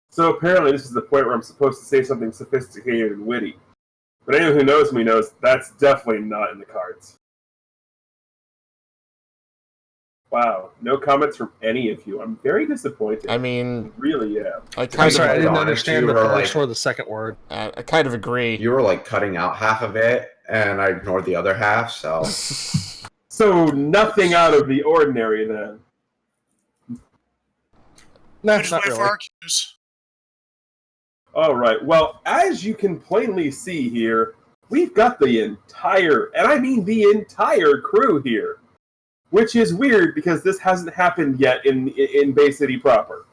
So apparently this is the point where I'm supposed to say something sophisticated and witty. But anyone who knows me knows that's definitely not in the cards. Wow, no comments from any of you. I'm very disappointed. I mean, really, yeah. I didn't understand the first or the second word. I kind of agree. You were cutting out half of it, and I ignored the other half. So, so nothing out of the ordinary then. No, not really. All right. Well, as you can plainly see here, we've got the entire, and I mean the entire crew here. Which is weird because this hasn't happened yet in Bay City proper.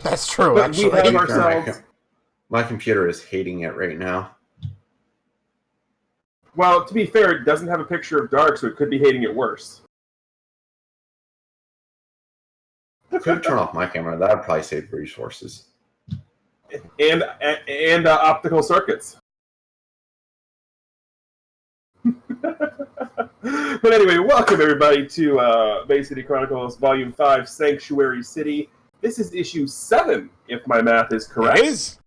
That's true, but actually. We have ourselves... My computer is hating it right now. Well, to be fair, it doesn't have a picture of Dark, so it could be hating it worse. Could turn off my camera. That would probably save resources. And optical circuits. But anyway, welcome everybody to Bay City Chronicles Volume 5, Sanctuary City. This is issue 7, if my math is correct. It is.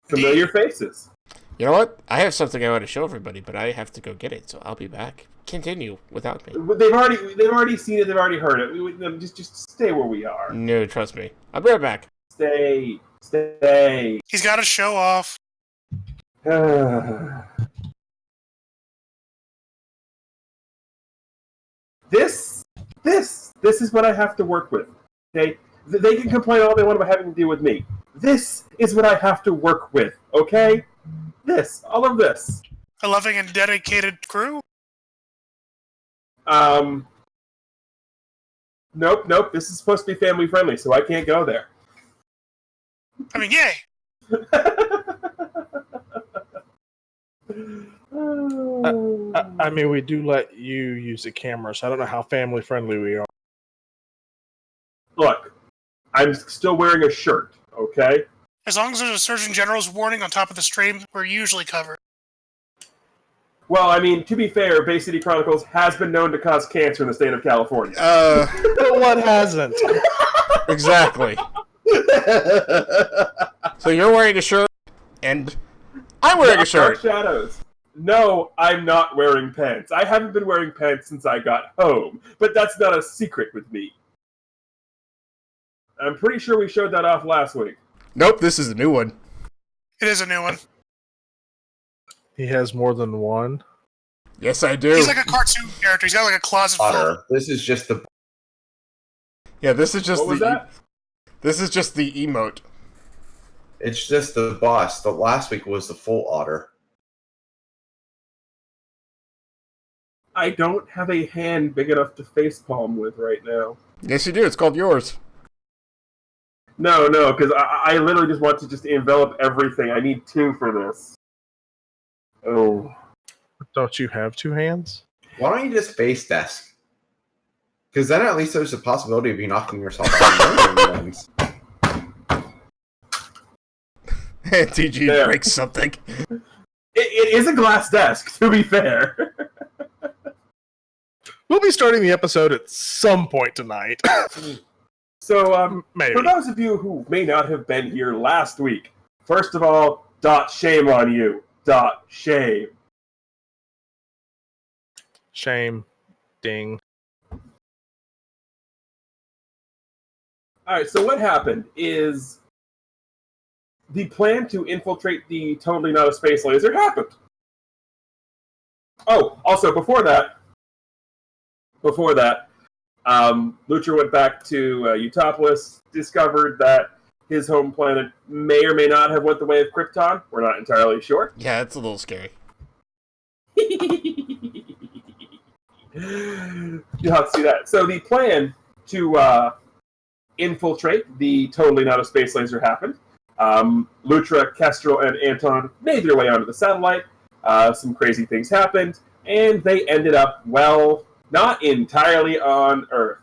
Familiar faces. You know what? I have something I want to show everybody, but I have to go get it, so I'll be back. Continue without me. They've already seen it. They've already heard it. Just stay where we are. No, trust me. I'll be right back. Stay. He's got to show off. This is what I have to work with. Okay, they can complain all they want about having to deal with me. This is what I have to work with. Okay, all of this. A loving and dedicated crew. Nope. This is supposed to be family friendly, so I can't go there. I mean, yay. I mean, we do let you use the camera, so I don't know how family friendly we are. Look, I'm still wearing a shirt, okay? As long as there's a Surgeon General's warning on top of the stream, we're usually covered. Well, I mean, to be fair, Bay City Chronicles has been known to cause cancer in the state of California. But what hasn't? Exactly. So you're wearing a shirt, and I'm wearing a shirt. Dark Shadows. No, I'm not wearing pants. I haven't been wearing pants since I got home, but that's not a secret with me. I'm pretty sure we showed that off last week. Nope, this is a new one. It is a new one. He has more than one. Yes, I do. He's like a cartoon character. He's got like a closet full. This is just the... Yeah, this is just what was that? This is just the emote. It's just the boss. The last week was the full otter. I don't have a hand big enough to facepalm with right now. Yes, you do. It's called yours. No, because I literally just want to just envelop everything. I need 2 for this. Oh. Don't you have 2 hands? Why don't you just face desk? Because then at least there's a possibility of you knocking yourself out. TG breaks something. It is a glass desk, to be fair. We'll be starting the episode at some point tonight. So, maybe. For those of you who may not have been here last week, first of all, shame on you. Shame. Shame. Ding. Alright, so what happened is the plan to infiltrate the Totally Not a Space Laser happened. Oh, also, before that, Lucha went back to Utopolis, discovered that his home planet may or may not have went the way of Krypton. We're not entirely sure. Yeah, it's a little scary. You'll have to see that. So the plan to infiltrate the Totally Not a Space Laser happened. Lutra, Kestrel, and Anton made their way onto the satellite. Some crazy things happened, and they ended up, well, not entirely on Earth.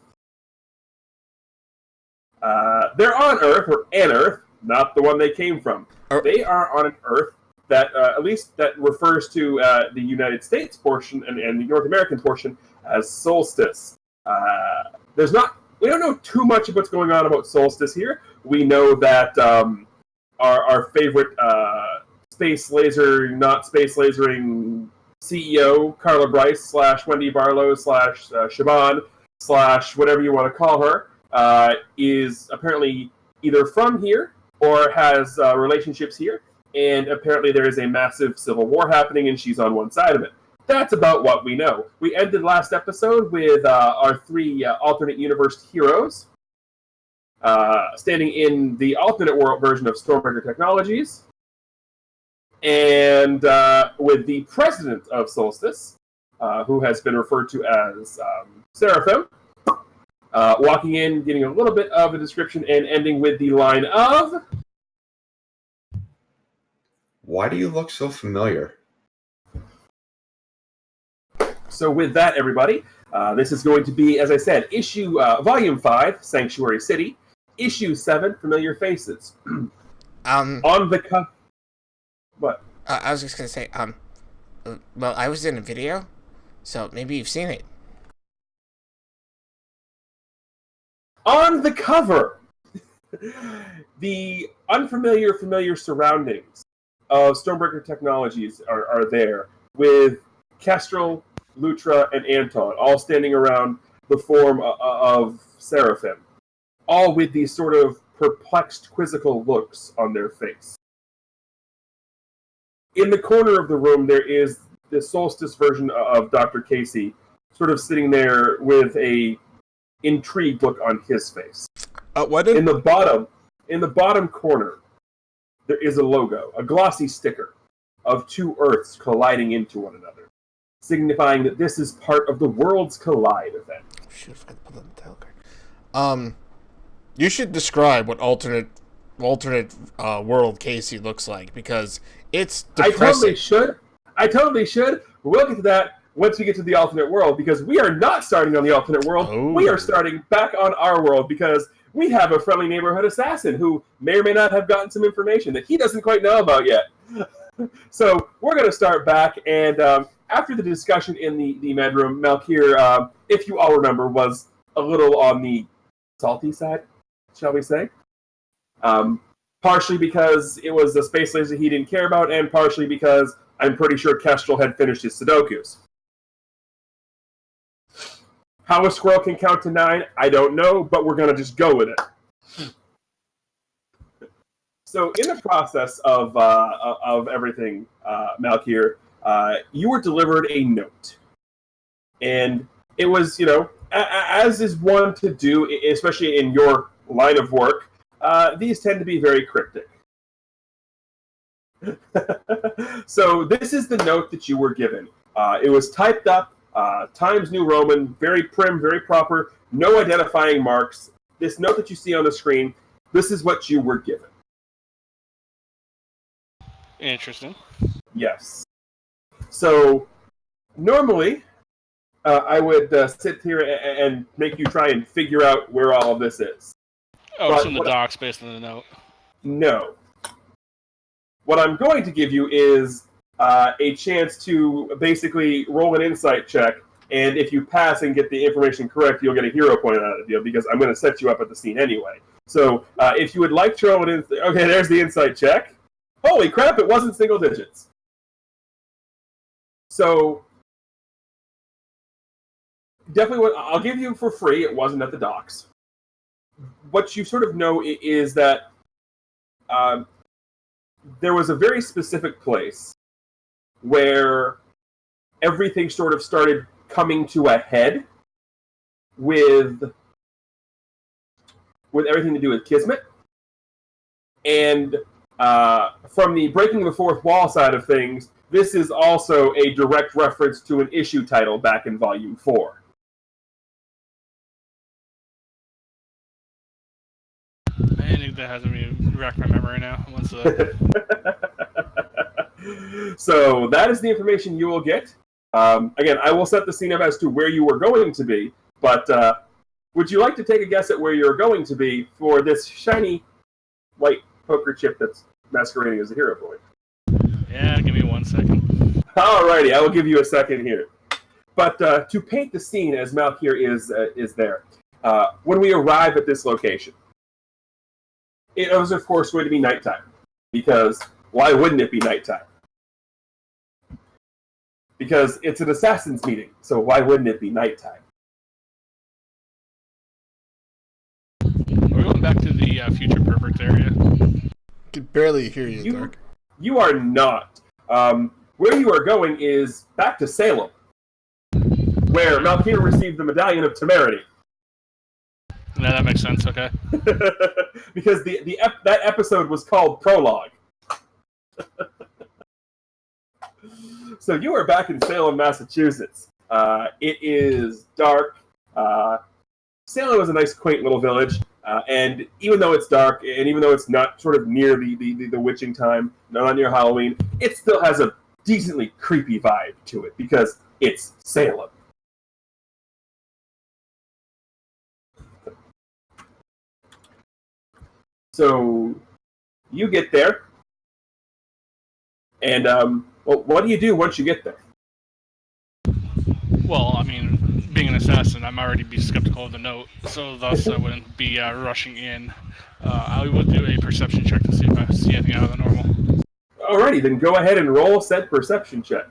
They're on Earth, or an Earth, not the one they came from. They are on an Earth that, at least that refers to the United States portion and the North American portion as Solstice. There's not we don't know too much of what's going on about Solstice here. We know that our favorite space laser, not space lasering CEO, Carla Bryce / Wendy Barlow / Shaban / whatever you want to call her, is apparently either from here or has relationships here. And apparently there is a massive civil war happening, and she's on one side of it. That's about what we know. We ended last episode with our 3 alternate universe heroes standing in the alternate world version of Stormbreaker Technologies, and with the president of Solstice, who has been referred to as Seraphim, walking in, getting a little bit of a description, and ending with the line of... Why do you look so familiar? So with that, everybody, this is going to be, as I said, Volume 5, Sanctuary City, Issue 7, Familiar Faces. On the what? I was just gonna say, well, I was in a video, so maybe you've seen it. On the cover, the unfamiliar, familiar surroundings of Stormbreaker Technologies are there, with Kestrel, Lutra, and Anton all standing around the form of Seraphim, all with these sort of perplexed, quizzical looks on their face. In the corner of the room, there is the Solstice version of Dr. Casey, sort of sitting there with a intrigued look on his face. In the bottom corner, there is a logo, a glossy sticker of 2 Earths colliding into one another, signifying that this is part of the Worlds Collide event. Shoot, I forgot to put that in the title card. You should describe what alternate world Casey looks like, because it's depressing. I totally should. We'll get to that once we get to the alternate world, because we are not starting on the alternate world. Oh. We are starting back on our world, because we have a friendly neighborhood assassin who may or may not have gotten some information that he doesn't quite know about yet. So we're going to start back, and after the discussion in the med room, Malkir, if you all remember, was a little on the salty side, shall we say. Partially because it was a space laser he didn't care about, and partially because I'm pretty sure Kestrel had finished his Sudokus. How a squirrel can count to 9, I don't know, but we're going to just go with it. So in the process of everything, Malkir, you were delivered a note. And it was, as is one to do, especially in your line of work, these tend to be very cryptic. So this is the note that you were given. It was typed up, Times New Roman, very prim, very proper, no identifying marks. This note that you see on the screen, this is what you were given. Interesting. Yes. So normally, I would sit here and make you try and figure out where all of this is. Oh, it's in the docs based on the note. No. What I'm going to give you is a chance to basically roll an insight check, and if you pass and get the information correct, you'll get a hero point out of the deal, because I'm going to set you up at the scene anyway. So if you would like to roll an insight... Okay, there's the insight check. Holy crap, it wasn't single digits. So, definitely, I'll give you for free. It wasn't at the docks. What you sort of know is that there was a very specific place where everything sort of started coming to a head with everything to do with Kismet. And from the breaking the fourth wall side of things, this is also a direct reference to an issue title back in Volume 4. Anything that hasn't been racked my memory now. So that is the information you will get. Again, I will set the scene up as to where you were going to be, but would you like to take a guess at where you're going to be for this shiny white poker chip that's masquerading as a hero point? Yeah, give me 1 second. Alrighty, I will give you a second here. But to paint the scene as Malkir is there, when we arrive at this location, it was, of course, going to be nighttime. Because why wouldn't it be nighttime? Because it's an assassin's meeting, so why wouldn't it be nighttime? We're going back to the Future Perfect area. Can barely hear you, Dark. You are not. Where you are going is back to Salem, where Malkir received the Medallion of Temerity. No, that makes sense. Okay. Because that episode was called Prologue. So you are back in Salem, Massachusetts. It is dark. Salem is a nice, quaint little village. And even though it's dark, and even though it's not sort of near the witching time, not near Halloween, it still has a decently creepy vibe to it because it's Salem. So you get there, and what do you do once you get there? Well, I mean, being an assassin, I'm already be skeptical of the note, so thus I wouldn't be rushing in. I would do a perception check to see if I see anything out of the normal. Alrighty, then go ahead and roll said perception check.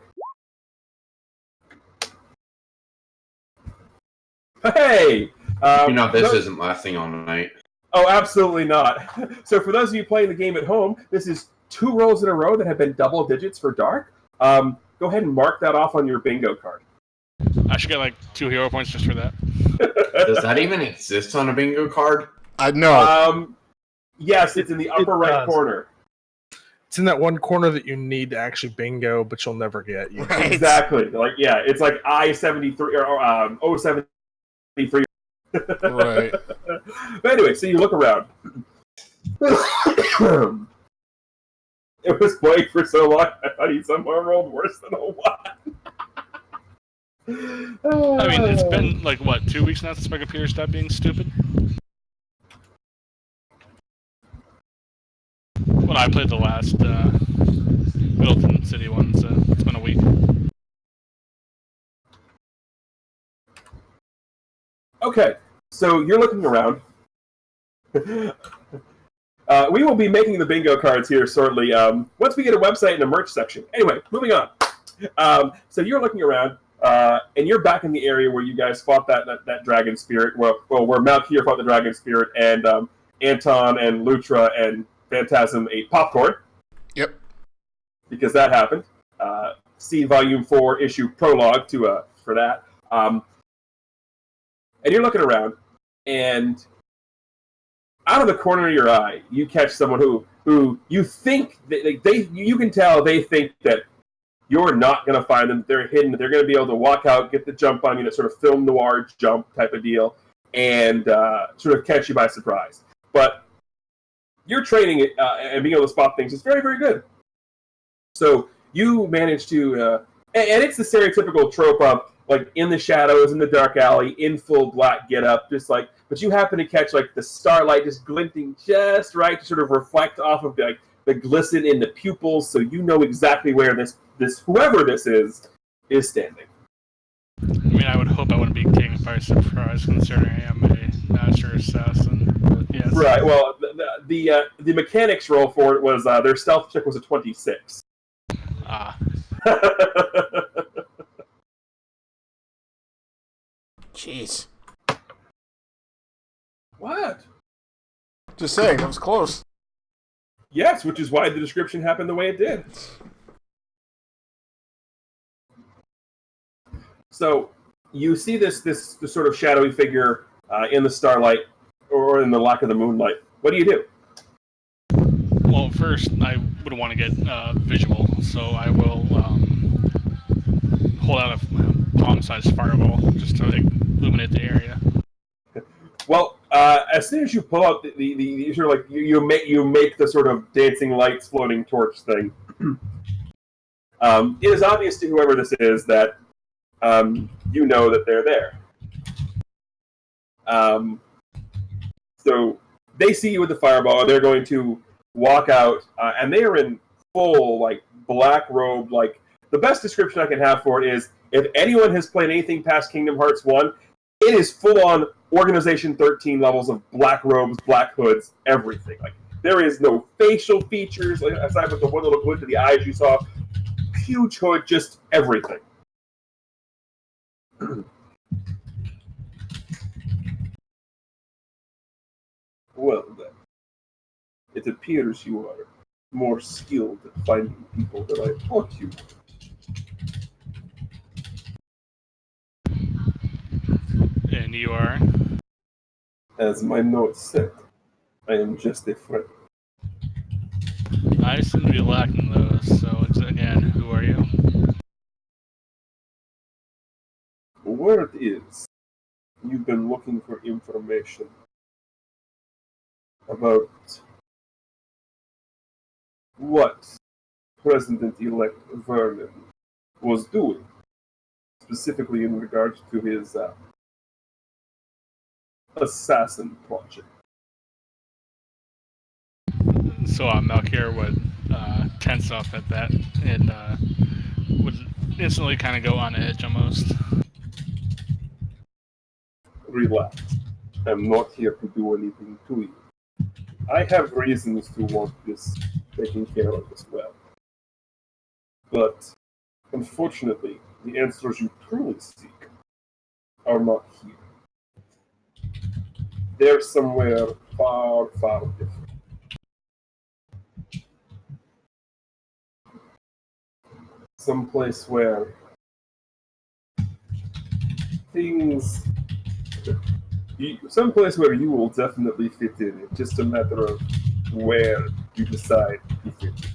Hey! This isn't lasting all night. Oh, absolutely not. So for those of you playing the game at home, this is 2 rolls in a row that have been double digits for Dark. Go ahead and mark that off on your bingo card. I should get like 2 hero points just for that. Does that even exist on a bingo card? No. Yes, it's in the upper right does. corner. It's in that one corner that you need to actually bingo, but you'll never get. Right. Exactly. Like, yeah, it's like I-73 or 073. Right. But anyway, so you look around. It was playing for so long, I thought he somehow rolled worse than a 1. I mean, it's been like, what, 2 weeks now since my computer stopped being stupid? Well, I played the last Middleton City one, so it's been a week. Okay, so you're looking around. We will be making the bingo cards here shortly. Once we get a website and a merch section. Anyway, moving on. So you're looking around, and you're back in the area where you guys fought that dragon spirit. Well, where Malkir fought the dragon spirit, and Anton and Lutra and Phantasm ate popcorn. Yep. Because that happened. See Volume 4, Issue Prologue for that. And you're looking around, and out of the corner of your eye, you catch someone who you think you can tell they think that you're not going to find them. They're hidden. They're going to be able to walk out, get the jump on you, that sort of film noir jump type of deal, and sort of catch you by surprise. But your training and being able to spot things is very, very good. So you manage to, and it's the stereotypical trope of like in the shadows, in the dark alley, in full black getup, just like. But you happen to catch like the starlight just glinting just right to sort of reflect off of the glisten in the pupils, so you know exactly where this whoever this is standing. I mean, I would hope I wouldn't be taken by surprise, considering I am a master assassin. But yes. Right. Well, the mechanics roll for it was their stealth check was a 26. Ah. Jeez. What? Just saying, that was close. Yes, which is why the description happened the way it did. So you see this sort of shadowy figure in the starlight or in the lack of the moonlight. What do you do? Well, first, I would want to get visual, so I will hold out a palm-sized fireball just to illuminate the area. Well, as soon as you pull out the sort of like you make the sort of dancing lights floating torch thing, it is obvious to whoever this is that you know that they're there. So they see you with the fireball. They're going to walk out, and they are in full like black robe. Like the best description I can have for it is if anyone has played anything past Kingdom Hearts 1, it is full on Organization 13 levels of black robes, black hoods, everything. Like, there is no facial features, like, aside from the one little hood to the eyes you saw. Huge hood, just everything. Well, then. It appears you are more skilled at finding people than I thought you were. And you are? As my notes said, I am just a friend. I seem to be lacking those, so again, who are you? Word is, you've been looking for information about what President-elect Vernon was doing, specifically in regards to his assassin project. So Melchior would tense up at that and would instantly kind of go on edge almost. Relax. I'm not here to do anything to you. I have reasons to want this taken care of as well. But, unfortunately, the answers you truly seek are not here. They're somewhere far, far different. Someplace where things... Someplace where you will definitely fit in. It's just a matter of where you decide you fit in.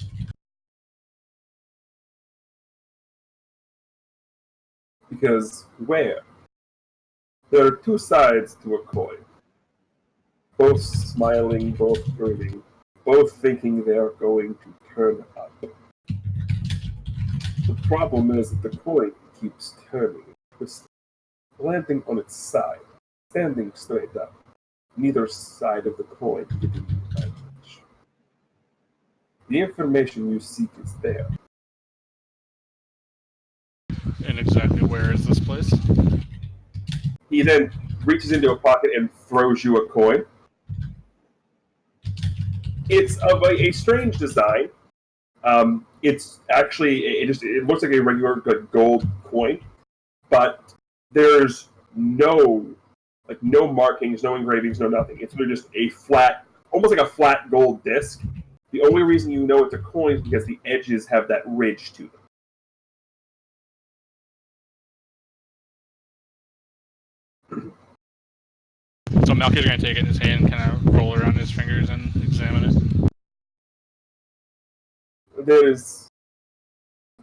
Because where? There are two sides to a coin. Both smiling, both grinning, both thinking they are going to turn up. The problem is that the coin keeps turning and twisting, landing on its side, standing straight up. Neither side of the coin giving you advantage. The information you seek is there. And exactly where is this place? He then reaches into a pocket and throws you a coin. It's of a strange design. It's actually it looks like a regular gold coin, but there's no markings, no engravings, no nothing. It's really just a flat, almost like a flat gold disc. The only reason you know it's a coin is because the edges have that ridge to them. So Malky's going to take it in his hand and kind of roll around his fingers and examine it.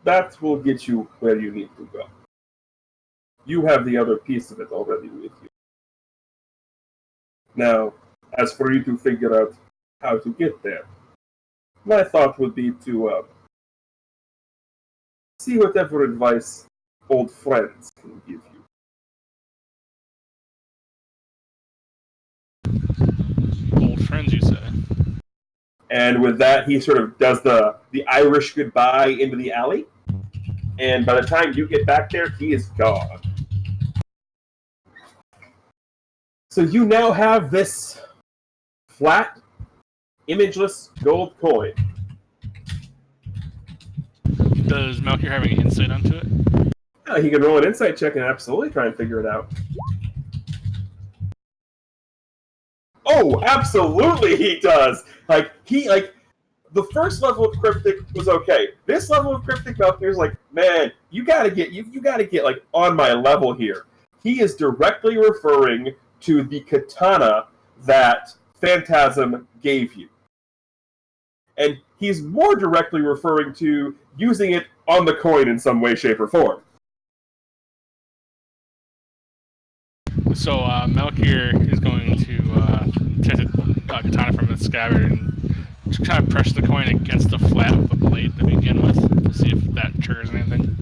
That will get you where you need to go. You have the other piece of it already with you. Now, as for you to figure out how to get there, my thought would be to see whatever advice old friends can give you. Old friends, you say? And with that, he sort of does the Irish goodbye into the alley. And by the time you get back there, he is gone. So you now have this flat, imageless gold coin. Does Melchior have any insight onto it? He can roll an insight check and absolutely try and figure it out. Oh, absolutely he does! The first level of cryptic was okay. This level of cryptic Melchior's like, man, you gotta get like on my level here. He is directly referring to the katana that Phantasm gave you. And he's more directly referring to using it on the coin in some way, shape, or form. So Melchior is going to take the katana from its scabbard and just kind of press the coin against the flat of the blade to begin with to see if that triggers anything.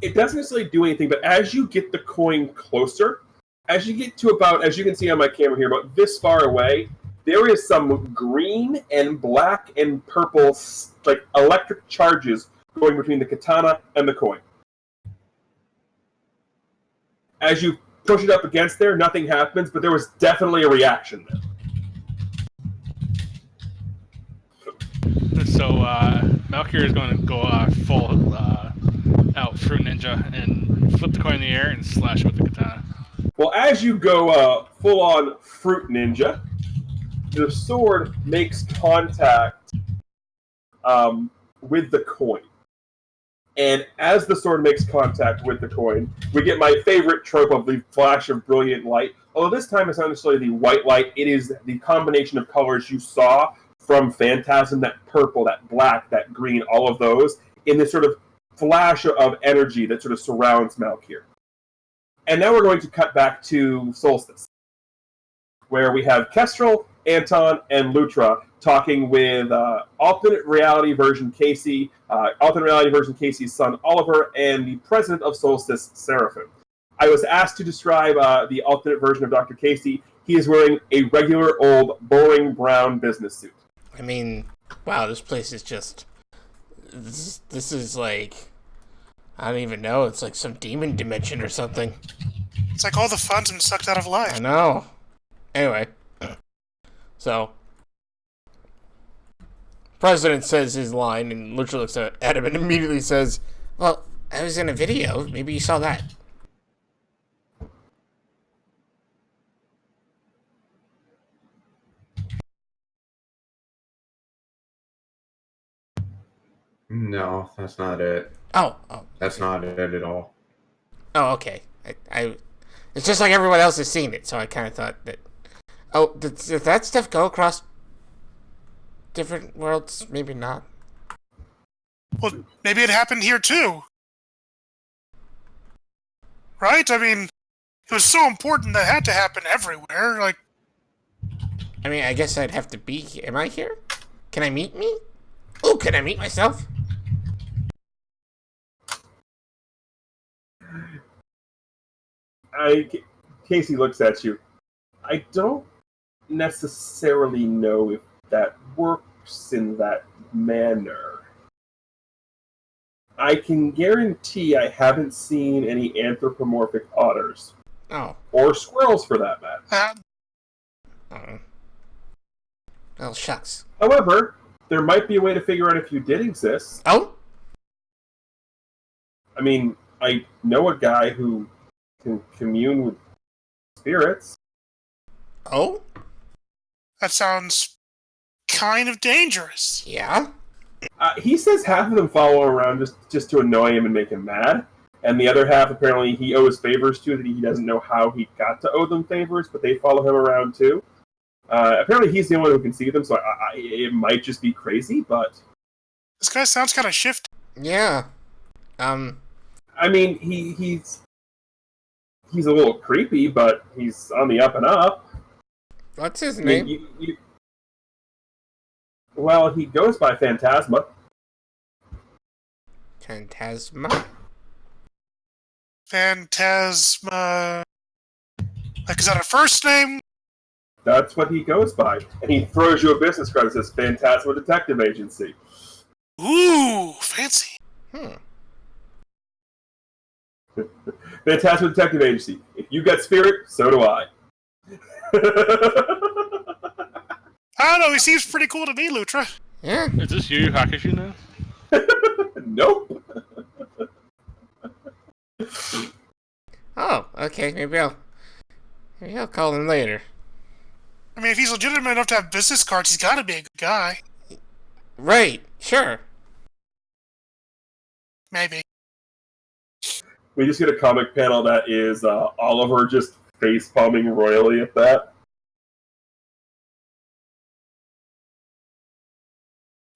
It doesn't necessarily do anything, but as you get the coin closer, as you get to about, as you can see on my camera here, about this far away, there is some green and black and purple, like, electric charges going between the katana and the coin. As you push it up against there, nothing happens, but there was definitely a reaction there. So Malkir is going to go full out Fruit Ninja and flip the coin in the air and slash with the katana. Well, as you go full-on Fruit Ninja, the sword makes contact with the coin. And as the sword makes contact with the coin, we get my favorite trope of the flash of brilliant light. Although this time it's not necessarily the white light, it is the combination of colors you saw from Phantasm, that purple, that black, that green, all of those, in this sort of flash of energy that sort of surrounds Malkir. And now we're going to cut back to Solstice, where we have Kestrel, Anton, and Lutra talking with alternate reality version Casey, alternate reality version Casey's son Oliver, and the president of Solstice, Seraphim. I was asked to describe the alternate version of Dr. Casey. He is wearing a regular old boring brown business suit. I mean, wow, this place is just... This is like... I don't even know. It's like some demon dimension or something. It's like all the fun's been sucked out of life. I know. Anyway. So... President says his line, and literally looks at him and immediately says, "Well, I was in a video. Maybe you saw that." No, that's not it. Oh. That's not it at all. Oh, okay. I it's just like everyone else has seen it, so I kind of thought that... Oh, did that stuff go across different worlds? Maybe not. Well, maybe it happened here too. Right? I mean, it was so important that it had to happen everywhere. Like, I mean, I guess I'd have to be here. Am I here? Can I meet me? Oh, can I meet myself? Casey looks at you. I don't necessarily know if that works in that manner. I can guarantee I haven't seen any anthropomorphic otters. Oh. Or squirrels, for that matter. Well, shucks. However, there might be a way to figure out if you did exist. Oh? I mean, I know a guy who can commune with spirits. Oh? that sounds kind of dangerous. Yeah? He says half of them follow around just to annoy him and make him mad. And the other half, apparently, he owes favors to that he doesn't know how he got to owe them favors, but they follow him around too. Apparently, he's the only one who can see them, so it might just be crazy, but... This guy sounds kind of shifty. Yeah. I mean, he's a little creepy, but he's on the up and up. What's his name? Well, he goes by Phantasma. Phantasma? Phantasma... Like, is that a first name? That's what he goes by. And he throws you a business card that says Phantasma Detective Agency. Ooh, fancy. Phantasma Detective Agency. If you got spirit, so do I. I don't know, he seems pretty cool to me, Lutra. Yeah. Is this you, Hakushu, now? Nope. Oh, okay. Maybe I'll call him later. I mean, if he's legitimate enough to have business cards, he's got to be a good guy. Right. Sure. Maybe. We just get a comic panel that is Oliver just face-palming royally at that.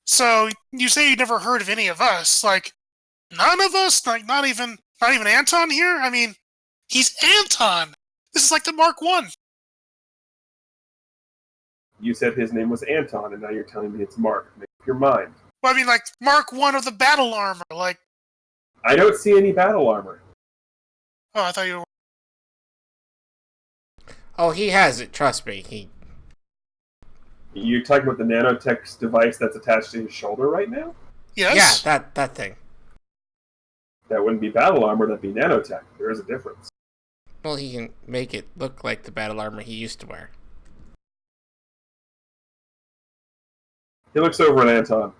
So, you say you never heard of any of us. Like, none of us? Like, not even Anton here? I mean, he's Anton! This is like the Mark I. You said his name was Anton, and now you're telling me it's Mark. Make up your mind. Well, I mean, like, Mark I of the battle armor. Like, I don't see any battle armor. oh, I thought you were... Oh, he has it. Trust me. You're talking about the nanotech device that's attached to his shoulder right now? Yes? Yeah, that thing. That wouldn't be battle armor, that'd be nanotech. There is a difference. Well, he can make it look like the battle armor he used to wear. He looks over at Anton.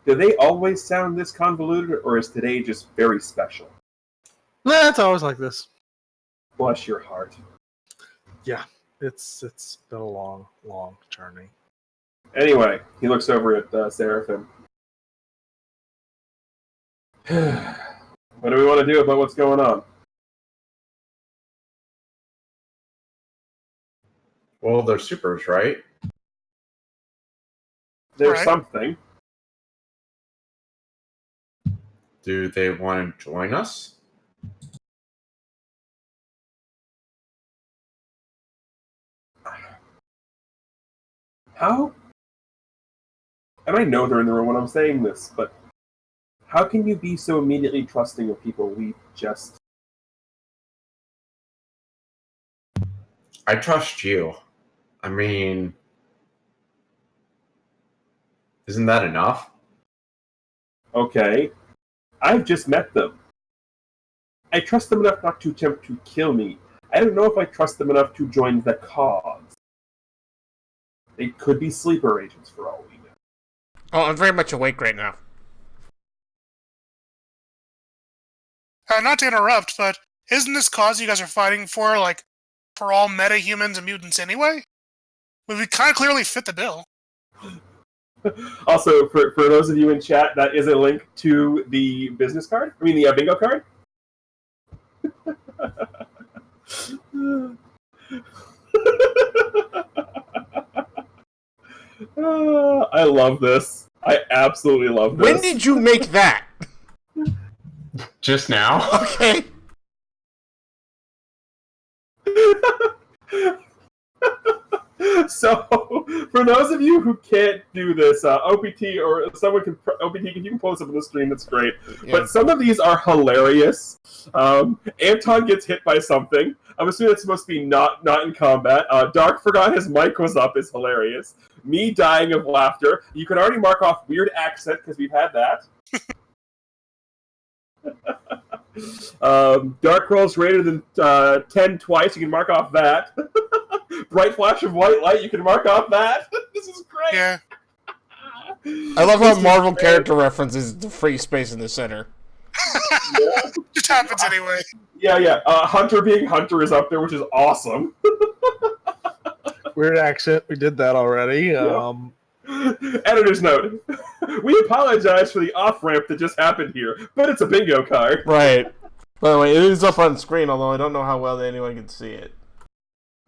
Do they always sound this convoluted, or is today just very special? Nah, it's always like this. Bless your heart. Yeah, it's been a long journey. Anyway, he looks over at Seraphim. What do we want to do about what's going on? Well, they're supers, right? There's Right. something. Do they want to join us? How? And I know they're in the room when I'm saying this, but how can you be so immediately trusting of people we just... I trust you. I mean, isn't that enough? Okay. I've just met them. I trust them enough not to attempt to kill me. I don't know if I trust them enough to join the cause. They could be sleeper agents for all we know. Oh, I'm very much awake right now. Not to interrupt, but isn't this cause you guys are fighting for, like, for all meta-humans and mutants anyway? We kind of clearly fit the bill. Also, for those of you in chat, that is a link to the business card. I mean, the bingo card. I love this. I absolutely love this. When did you make that? Just now? Okay. So, for those of you who can't do this, OPT or someone can OPT. If you can post up on the stream, that's great. Yeah. But some of these are hilarious. Anton gets hit by something. I'm assuming it's supposed to be not in combat. Dark forgot his mic was up is hilarious. Me dying of laughter. You can already mark off weird accent because we've had that. Dark rolls greater than 10 twice. You can mark off that. Bright flash of white light. You can mark off that. This is great. Yeah. I love how This is Marvel great. character references the free space in the center. Yeah. Just happens anyway. Yeah. Hunter being Hunter is up there, which is awesome. Weird accent. We did that already. Yeah. Editor's note. We apologize for the off-ramp that just happened here, but it's a bingo card. Right. By the way, it is up on screen, although I don't know how well anyone can see it.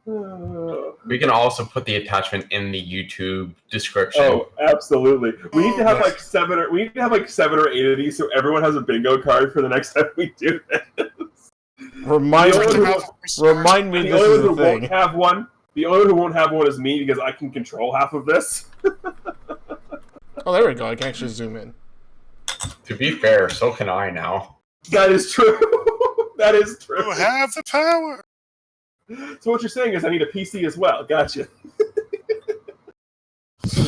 We can also put the attachment in the YouTube description. Oh, absolutely. We need to have yes. like 7 or 8 of these, so everyone has a bingo card for the next time we do this. Remind The me, only one remind me The this only is one a who won't thing. have one. The only one who won't have one is me because I can control half of this. Oh, there we go. I can actually zoom in. To be fair, so can I now. That is true. That is true. You have the power. So what you're saying is I need a PC as well. Gotcha.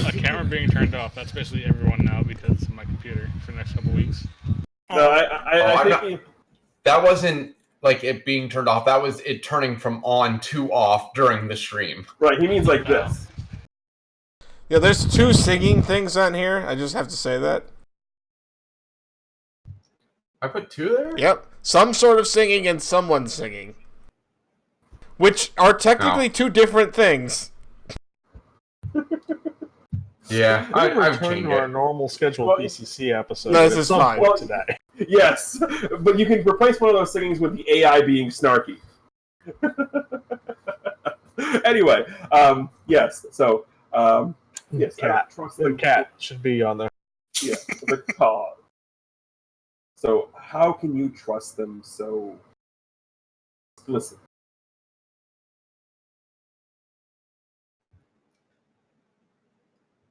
A camera being turned off. That's basically everyone now because of my computer for the next couple weeks. No, I think That wasn't like it being turned off. That was it turning from on to off during the stream. right. He means like this. Yeah, there's 2 singing things on here. I just have to say that. I put 2 there? Yep. Some sort of singing and someone singing. Which are technically 2 different things. Yeah, We'll I've return changed to our it. normal scheduled Well, BCC episode. No, this at is some fine. point Well, today. Yes, but you can replace one of those singings with the AI being snarky. Anyway, yes. So, yes, I Cat. don't trust The them. cat should be on there. Yeah, the cause. So, how can you trust them so? Listen.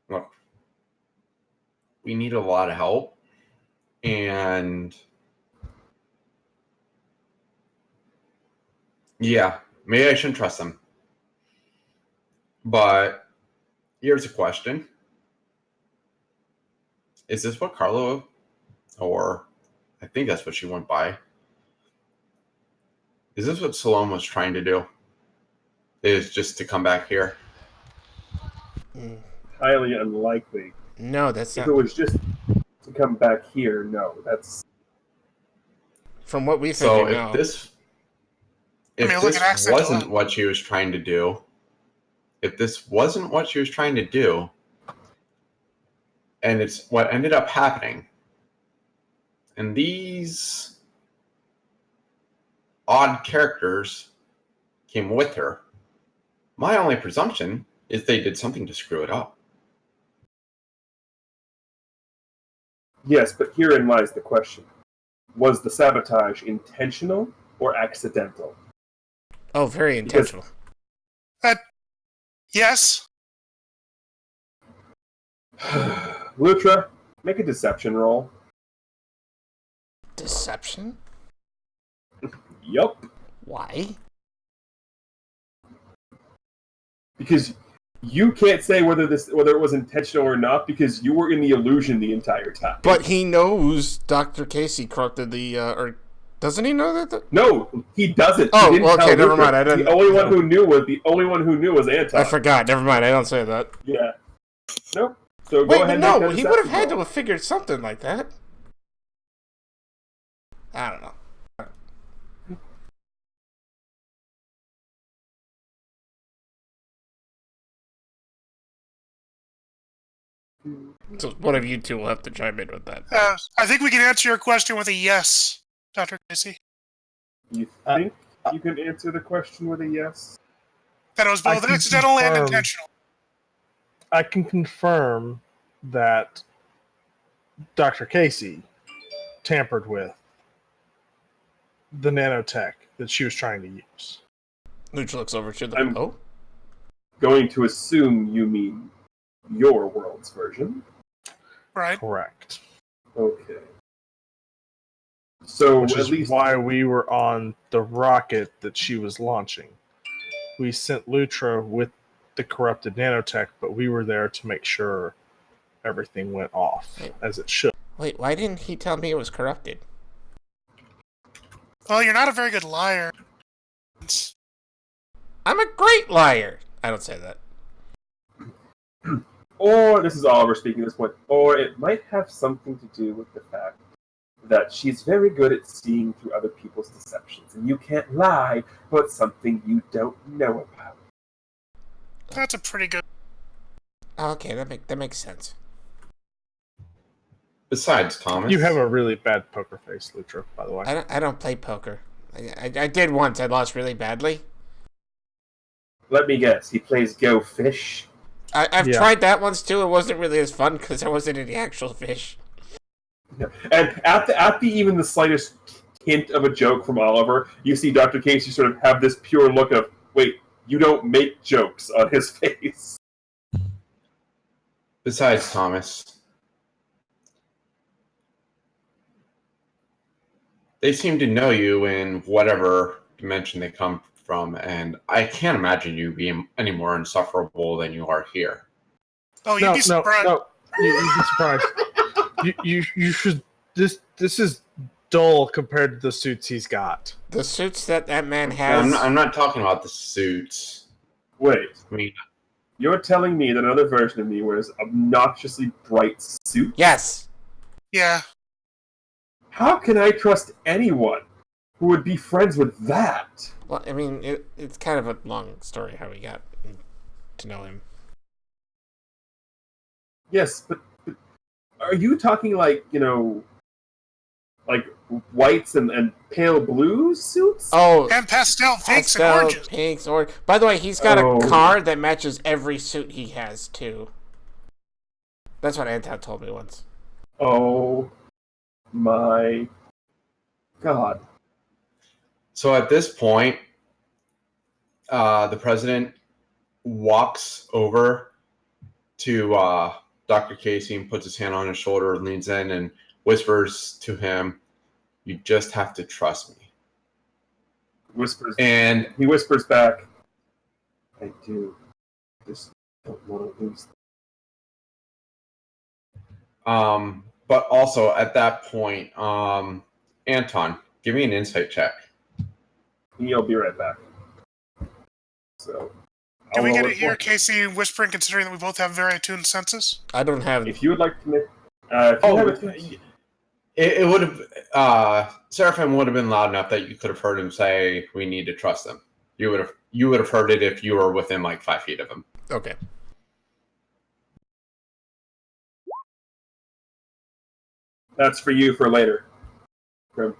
Look, we need a lot of help, and yeah, maybe I shouldn't trust them. But here's a question: is this what Carlo, or I think that's what she went by? Is this what Salome was trying to do? Is just to come back here? Highly unlikely. No, that's If not. it was just to come back here, no. That's From what we So figured, no. if look this at Accent wasn't alone. what she was trying to do, and it's what ended up happening, and these odd characters came with her, my only presumption is they did something to screw it up. yes, but herein lies the question: was the sabotage intentional or accidental? Oh, very intentional. Yes. Lutra, make a deception roll. Deception? Yup. Why? Because you can't say whether it was intentional or not because you were in the illusion the entire time. But he knows Dr. Casey corrupted the, or doesn't he know that? No, he doesn't. Oh, he didn't okay, tell never Lutra. mind. I didn't. The only one who knew was Anton. I forgot. Never mind. I don't say that. Yeah. Nope. So Wait, go ahead. but no, and make he that would have deception had to roll. have figured something like that. I don't know. So one of you two will have to chime in with that. I think we can answer your question with a yes, Dr. Casey. You think you can answer the question with a yes? That it was I both can accidental and confirm- intentional. I can confirm that Dr. Casey tampered with the nanotech that she was trying to use. Lucha looks over to the. I'm- Oh, Going to assume you mean your world's version. Right. Correct. Okay. So Which at is least why we were on the rocket that she was launching. We sent Lutra with the corrupted nanotech, but we were there to make sure everything went off as it should. wait. Why didn't he tell me it was corrupted? Well, you're not a very good liar. I'm a great liar. I don't say that. or this is Oliver speaking at this point, or it might have something to do with the fact that she's very good at seeing through other people's deceptions, and you can't lie about something you don't know about. That's a pretty good. Oh, okay, that makes sense. Besides, Thomas, You have a really bad poker face, Lutra, by the way. I don't play poker. I did once. I lost really badly. Let me guess, he plays Go Fish? I've Yeah. tried that once too. It wasn't really as fun because there wasn't any actual fish. And at the even the slightest hint of a joke from Oliver, you see Dr. Casey sort of have this pure look of, wait, you don't make jokes on his face. Besides, Thomas, they seem to know you in whatever dimension they come from, and I can't imagine you being any more insufferable than you are here. Oh, you'd be surprised. No. You'd be surprised. you should. This is dull compared to the suits he's got. The suits that man has. I'm not talking about the suits. Wait, I mean, you're telling me that another version of me wears obnoxiously bright suits? Yes. Yeah. How can I trust anyone who would be friends with that? Well, I mean, it's kind of a long story how we got to know him. Yes, but are you talking like, like whites and pale blue suits? Oh, And pastel pinks and pastel, oranges. pinks, or by the way, he's got Oh. a car that matches every suit he has too. That's what Anton told me once. Oh my God. so at this point, the president walks over to Dr. Casey and puts his hand on his shoulder, leans in, and whispers to him, "You just have to trust me." Whispers. And He whispers back, I do. Just don't want to lose. but also at that point, Anton, give me an insight check. He'll be right back. So, Can we I'll get roll it here, for- Casey whispering, considering that we both have very attuned senses? I don't have. If you would like to make, if you have it would have. Seraphim would have been loud enough that you could have heard him say, "We need to trust them." You would have heard it if you were within like 5 feet of him. Okay. that's for you for later. Grim.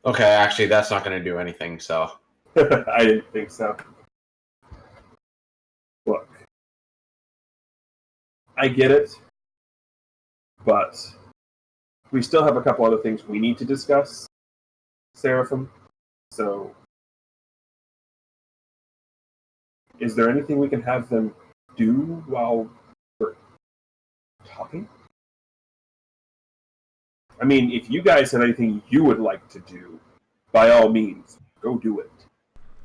Okay, actually, that's not going to do anything. So I didn't think so. Look, I get it, but we still have a couple other things we need to discuss, Seraphim. So, is there anything we can have them do while we're talking? I mean, if you guys have anything you would like to do, by all means, go do it.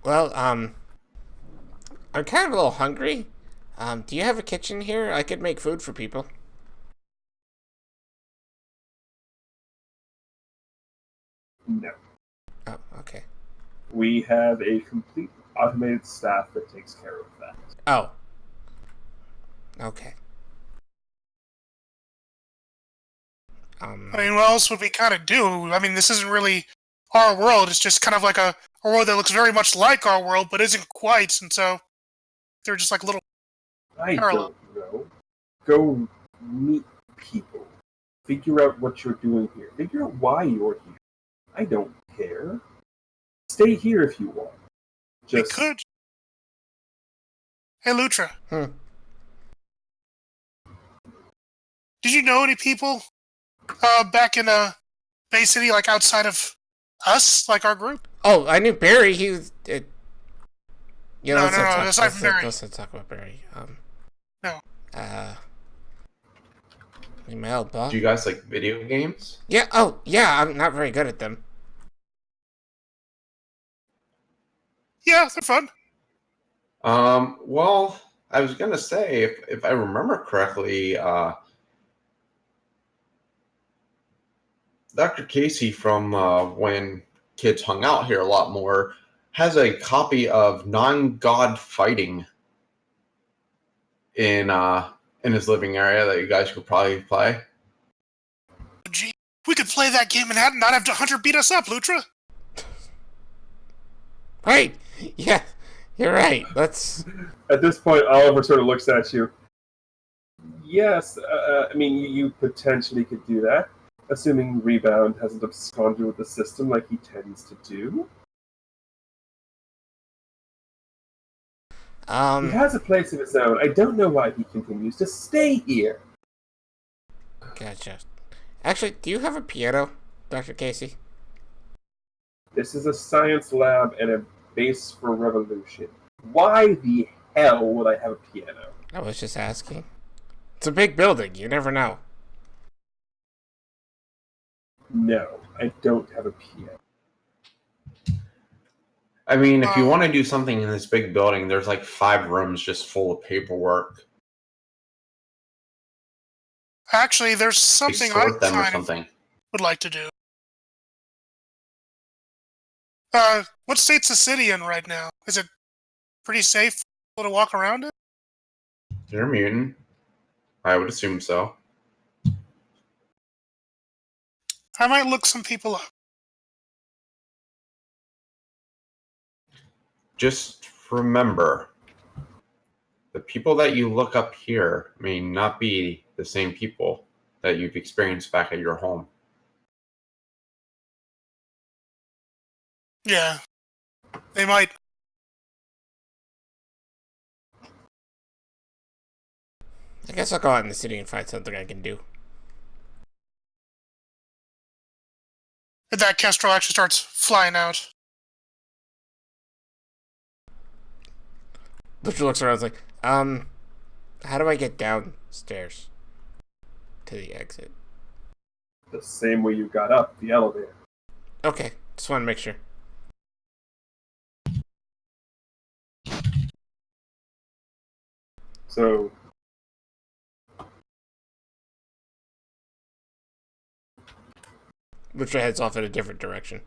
Well, I'm kind of a little hungry. Do you have a kitchen here? I could make food for people. No. Oh, okay. We have a complete automated staff that takes care of that. Oh. Okay. I mean, what else would we kind of do? I mean, this isn't really our world. It's just kind of like a world that looks very much like our world, but isn't quite. And so they're just like little. I Parallel. don't know. Go meet people. Figure out what you're doing here. Figure out why you're here. I don't care. Stay here if you want. We Just could. Hey, Lutra. Did you know any people back in Bay City, like outside of us, like our group? Oh, I knew Barry. He was. No, aside from Barry. Let's not talk about Barry. No. Email, Bob. do you guys like video games? Yeah. Oh, yeah. I'm not very good at them. Yeah, they're fun. Well, I was gonna say, if I remember correctly, Dr. Casey from when kids hung out here a lot more has a copy of Non-God Fighting in his living area that you guys could probably play. Gee, we could play that game and not have Hunter beat us up, Lutra. Right. Yeah. You're right. Let's. at this point, Oliver sort of looks at you. Yes, I mean, you potentially could do that, assuming Rebound hasn't absconded with the system like he tends to do. He has a place of his own. I don't know why he continues to stay here. Gotcha. Actually, do you have a piano, Dr. Casey? This is a science lab and a base for revolution. Why the hell would I have a piano? I was just asking. It's a big building. You never know. No, I don't have a piano. I mean, if you want to do something in this big building, there's like 5 rooms just full of paperwork. Actually, there's something I Sort them or kind of something. would like to do. What state's the city in right now? Is it pretty safe to walk around in? You're a mutant. I would assume so. I might look some people up. Just remember, the people that you look up here may not be the same people that you've experienced back at your home. Yeah. They might. I guess I'll go out in the city and find something I can do. And that Kestrel actually starts flying out. Lucha looks around and is like, how do I get downstairs to the exit? The same way you got up, the elevator. Okay, just want to make sure. So, Lucha heads off in a different direction.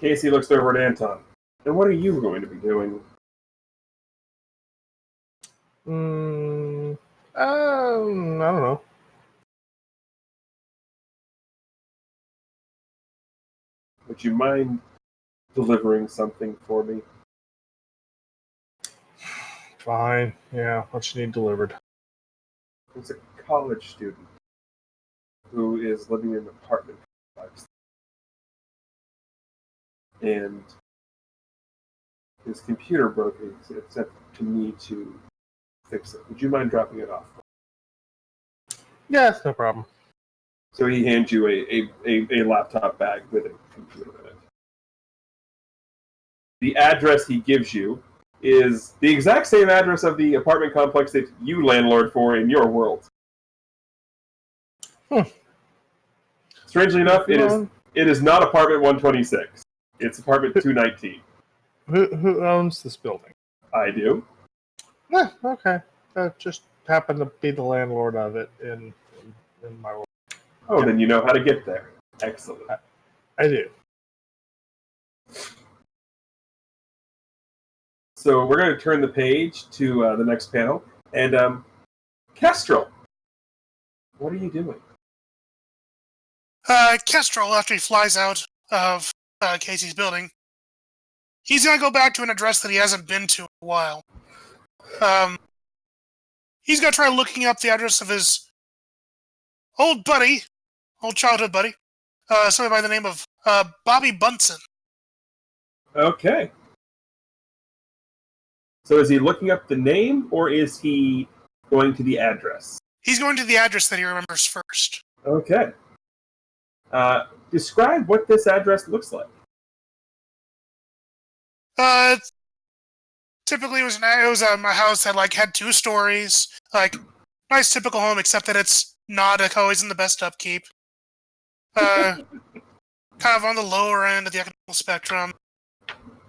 Casey looks over at Anton. And what are you going to be doing? I don't know. Would you mind delivering something for me? Fine. Yeah, what you need delivered? It's a college student who is living in an apartment complex. And his computer broke, and it's sent to me to fix it. Would you mind dropping it off? Yeah, no problem. So he hands you a laptop bag with a computer in it. The address he gives you is the exact same address of the apartment complex that you landlord for in your world. Strangely enough, it is not apartment 126. It's apartment 219. Who owns this building? I do. Okay. Just happen to be the landlord of it in my world. Oh, yeah. Then you know how to get there. Excellent. I do. So we're going to turn the page to the next panel. And Kestrel, what are you doing? Kestrel, after he flies out of Casey's building, he's going to go back to an address that he hasn't been to in a while. He's going to try looking up the address of his old childhood buddy, somebody by the name of Bobby Bunsen. Okay. So is he looking up the name, or is he going to the address? He's going to the address that he remembers first. Okay. Describe what this address looks like. Typically it was my house that had 2 stories, nice typical home, except that it's not always in the best upkeep. Kind of on the lower end of the economic spectrum.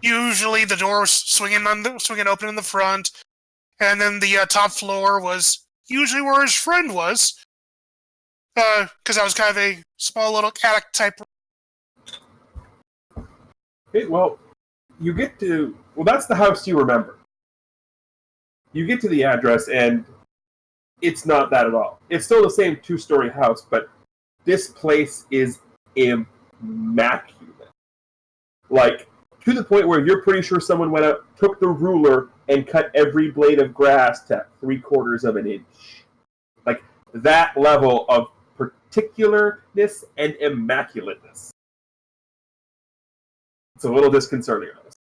Usually the door was swinging open in the front, and then the top floor was usually where his friend was, because that was kind of a small little attic type. Okay, well, that's the house you remember. You get to the address, and it's not that at all. It's still the same 2-story house, but this place is immaculate. To the point where you're pretty sure someone went out, took the ruler, and cut every blade of grass to 3/4 of an inch. That level of particularness and immaculateness. It's a little disconcerting, honestly.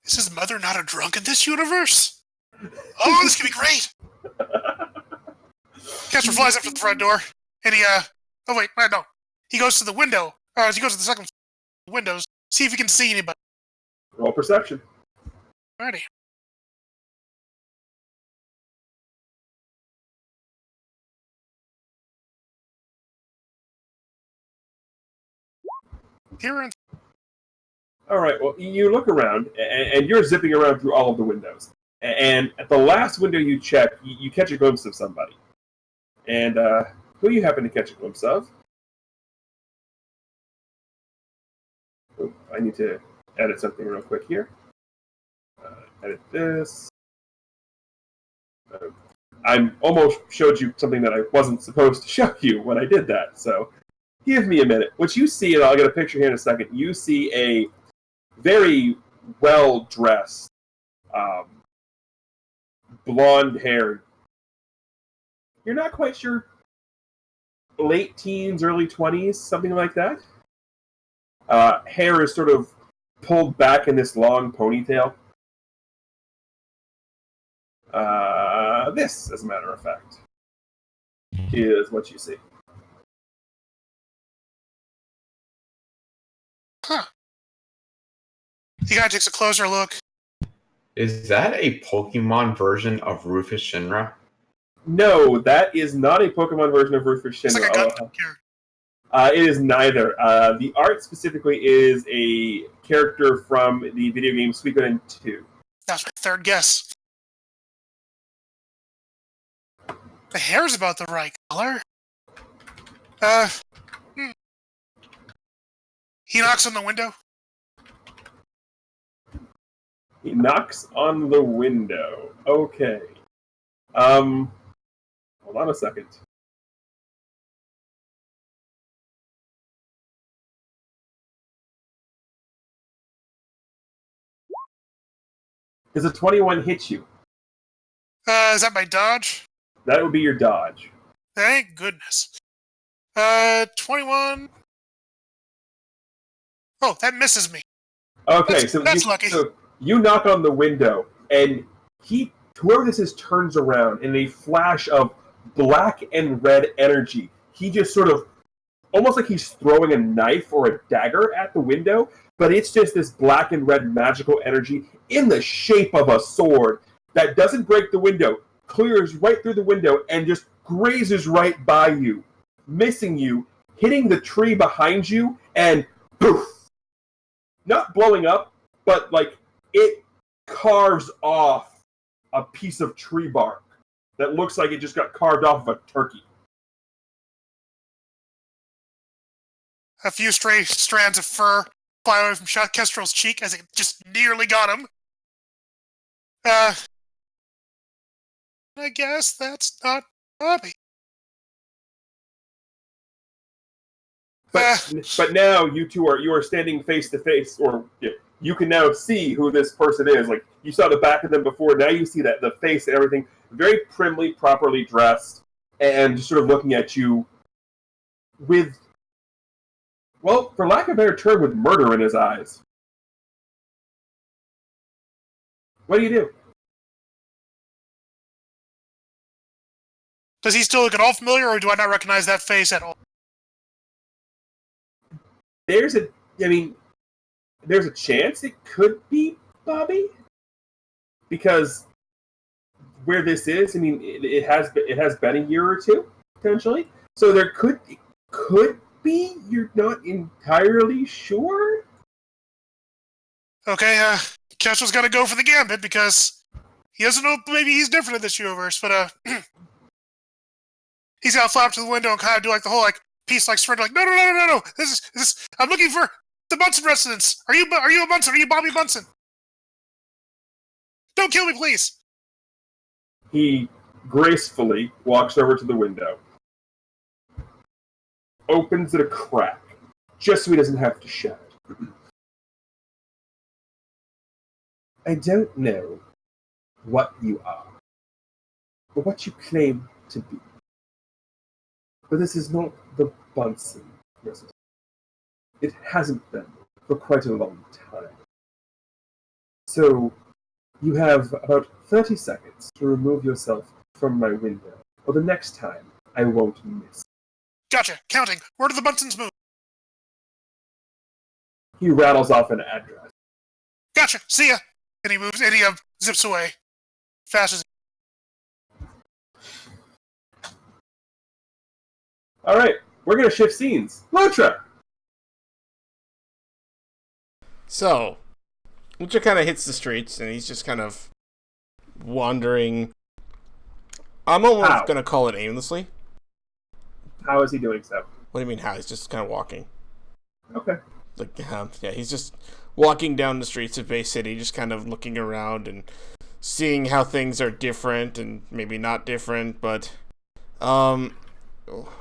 Is his mother not a drunk in this universe? Oh, this could be great! Catcher flies up to the front door, and he, oh wait, no. He goes to the window, he goes to the second windows, see if he can see anybody. Roll perception. Alrighty. Here and All right, well, you look around, and you're zipping around through all of the windows. And at the last window you check, you catch a glimpse of somebody. And who you happen to catch a glimpse of? Oh, I need to edit something real quick here. Edit this. I almost showed you something that I wasn't supposed to show you when I did that, so give me a minute. What you see, and I'll get a picture here in a second, you see a very well-dressed, blonde-haired, you're not quite sure, late teens, early 20s, something like that. Hair is sort of pulled back in this long ponytail. This, as a matter of fact, is what you see. Huh. He kind of takes a closer look. Is that a Pokemon version of Rufus Shinra? No, that is not a Pokemon version of Rufus Shinra. It's like a Gundam character. It is neither. The art specifically is a character from the video game Suikoden 2. That's my third guess. The hair's about the right color. Uh, hmm. He knocks on the window. He knocks on the window. Okay. Hold on a second. Does a 21 hit you? Is that my dodge? That would be your dodge. Thank goodness. 21. Oh, that misses me. Okay, That's lucky. So you knock on the window, and whoever this is, turns around in a flash of black and red energy. He just sort of, almost like he's throwing a knife or a dagger at the window, but it's just this black and red magical energy in the shape of a sword that doesn't break the window, clears right through the window, and just grazes right by you, missing you, hitting the tree behind you, and poof! Not blowing up, but like it carves off a piece of tree bark that looks like it just got carved off of a turkey. A few stray strands of fur fly away from Kestrel's cheek as it just nearly got him. I guess that's not Bobby. But now you are standing face to face, or you can now see who this person is. Like you saw the back of them before, now you see that the face and everything, very primly, properly dressed, and just sort of looking at you with, well, for lack of a better term, with murder in his eyes. What do you do? Does he still look at all familiar, or do I not recognize that face at all? There's a chance it could be Bobby, because where this is, it has been a year or two potentially, so there could be. You're not entirely sure. Okay, Kestrel's got to go for the gambit because he doesn't know. Maybe he's different in this universe, but he's got to fly up to the window and kind of do like the whole like peace like surrender. Like no. This is. I'm looking for the Bunsen residence. Are you a Bunsen? Are you Bobby Bunsen? Don't kill me, please. He gracefully walks over to the window, opens it a crack, just so he doesn't have to shout. I don't know what you are, or what you claim to be, but this is not the Bunsen residence. It hasn't been for quite a long time. So, you have about 30 seconds to remove yourself from my window, or the next time I won't miss. Gotcha. Counting. Where do the Bunsens move? He rattles off an address. Gotcha. See ya. And he moves. And he zips away. Fast as. All right, we're gonna shift scenes. Lutra. So, Lucha kind of hits the streets, and he's just kind of wandering. I'm almost going to call it aimlessly. How is he doing so? What do you mean how? He's just kind of walking. Okay. Like, yeah, he's just walking down the streets of Bay City, just kind of looking around and seeing how things are different and maybe not different, but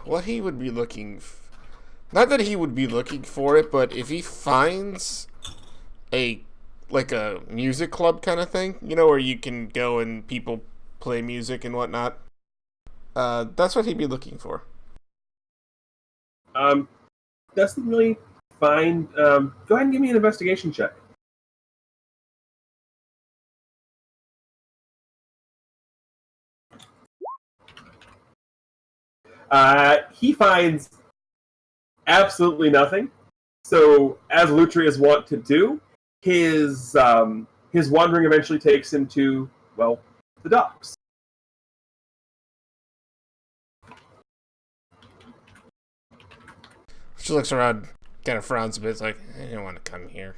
what he would be looking not that he would be looking for it, but if he finds a music club kind of thing, where you can go and people play music and whatnot, that's what he'd be looking for. Doesn't really find. Go ahead and give me an investigation check. He finds absolutely nothing. So, as Lutri is wont to do, his wandering eventually takes him to, well, the docks. She looks around, kind of frowns a bit, like, I didn't want to come here.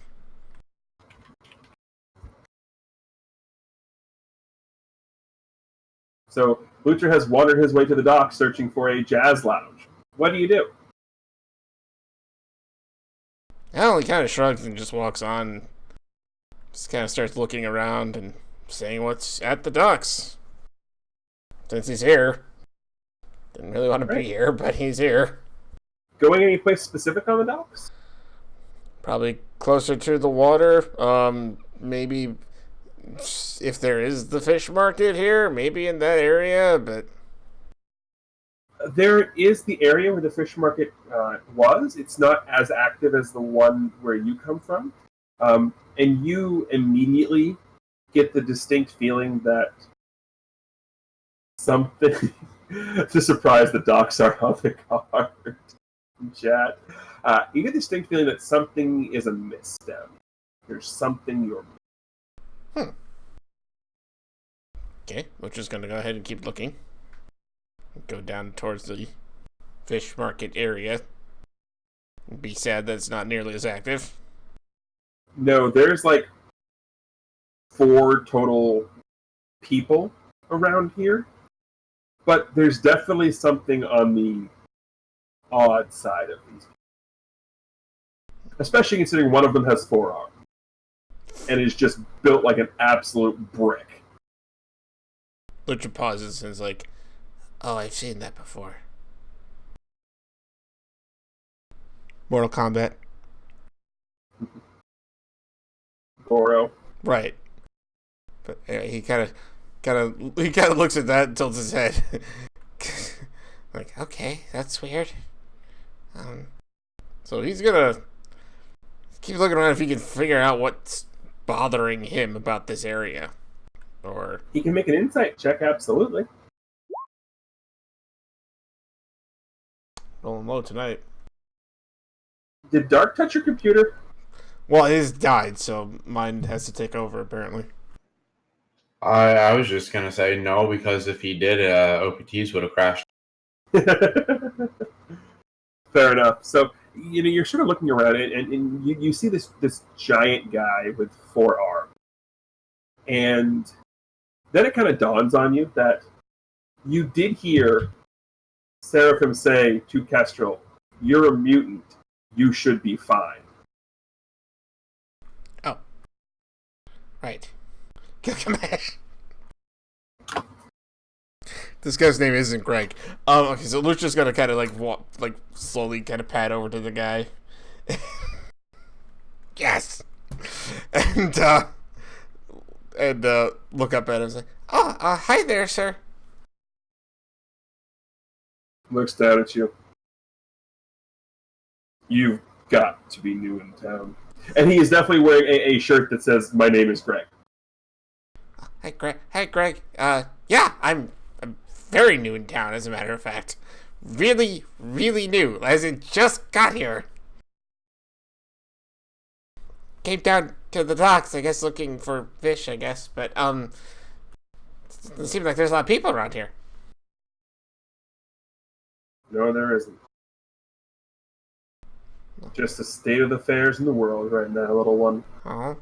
So, Lutri has wandered his way to the docks searching for a jazz lounge. What do you do? Well, he kind of shrugs and just walks on. Just kind of starts looking around and saying what's at the docks. Since he's here. Didn't really want to be here, but he's here. Going any place specific on the docks? Probably closer to the water. Maybe if there is the fish market here, maybe in that area, but... There is the area where the fish market was. It's not as active as the one where you come from. And you immediately get the distinct feeling that something... to surprise the docks are on the card. Chat. You get the distinct feeling that something is amiss down. There's something you're... Okay, we're just going to go ahead and keep looking. Go down towards the fish market area. Be sad that it's not nearly as active. No, there's like 4 total people around here. But there's definitely something on the odd side of these. Especially considering one of them has 4 arms. And is just built like an absolute brick. Lucha pauses and is like, oh, I've seen that before. Mortal Kombat. Goro. Right. But he kind of looks at that and tilts his head. Like, okay, that's weird. So he's gonna keep looking around if he can figure out what's bothering him about this area. Or he can make an insight check, absolutely. Rolling low tonight. Did Dark touch your computer? Well, his died, so mine has to take over, apparently. I was just going to say no, because if he did, OPTs would have crashed. Fair enough. So, you're sort of looking around and you see this giant guy with 4 arms. And then it kind of dawns on you that you did hear Seraphim say to Kestrel, "You're a mutant. You should be fine." Oh. Right. Gilgamesh. This guy's name isn't Greg. Okay, so Lucha's gonna kind of like walk, like slowly kind of pad over to the guy. Yes! And look up at him and say, hi there, sir. Looks down at you. You've got to be new in town. And he is definitely wearing a shirt that says, "My name is Greg." Hey, Greg. Yeah, I'm very new in town, as a matter of fact. Really, really new, as in just got here. Came down to the docks, I guess, looking for fish, I guess, but, it seems like there's a lot of people around here. No, there isn't. Just the state of affairs in the world right now, little one. Oh?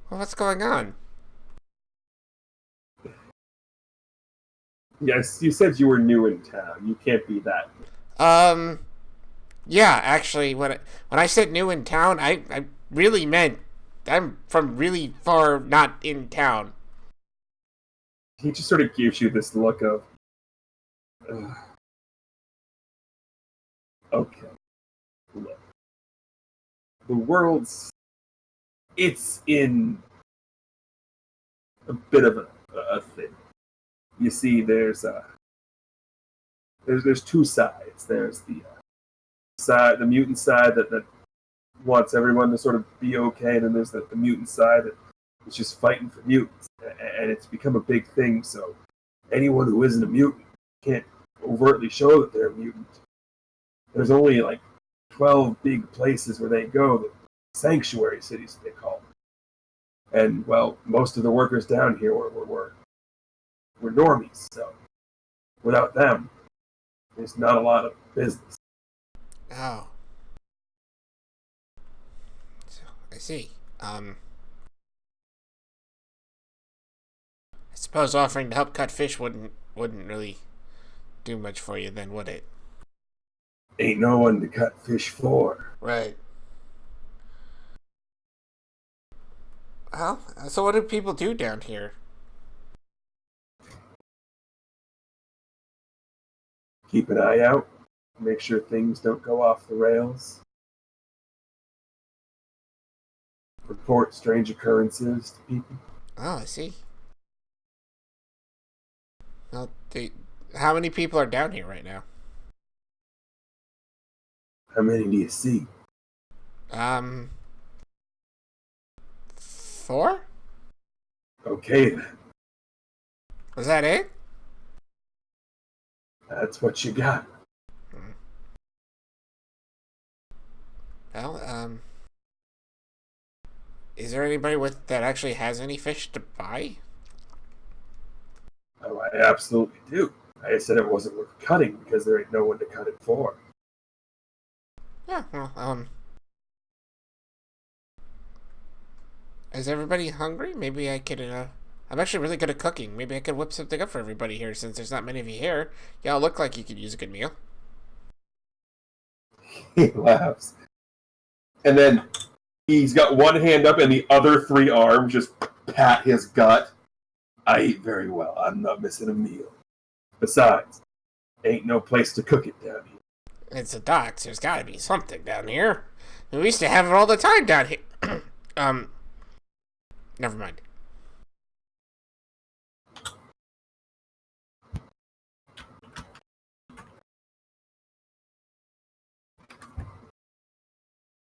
Well, what's going on? Yes, you said you were new in town. You can't be that. Yeah, actually, when I said new in town, I really meant I'm from really far not in town. He just sort of gives you this look of... Okay. Look. The world's... It's in a bit of a thing. You see, there's 2 sides. There's the mutant side that wants everyone to sort of be okay, and then there's the mutant side that is just fighting for mutants, and it's become a big thing. So anyone who isn't a mutant can't overtly show that they're a mutant. There's only like 12 big places where they go, the sanctuary cities they call them. And well, most of the workers down here were normies, so without them, there's not a lot of business. Oh. So, I see. I suppose offering to help cut fish wouldn't really do much for you then, would it? Ain't no one to cut fish for. Right. Well, so what do people do down here? Keep an eye out. Make sure things don't go off the rails. Report strange occurrences to people. Oh, I see. Well, how many people are down here right now? How many do you see? 4? Okay then. Was that it? That's what you got. Well, is there anybody that actually has any fish to buy? Oh, I absolutely do. I said it wasn't worth cutting because there ain't no one to cut it for. Yeah, well, is everybody hungry? Maybe I could, I'm actually really good at cooking. Maybe I could whip something up for everybody here since there's not many of you here. Y'all look like you could use a good meal. He laughs. And then he's got one hand up and the other 3 arms just pat his gut. I eat very well. I'm not missing a meal. Besides, ain't no place to cook it down here. It's the docks. There's gotta be something down here. We used to have it all the time down here. Never mind.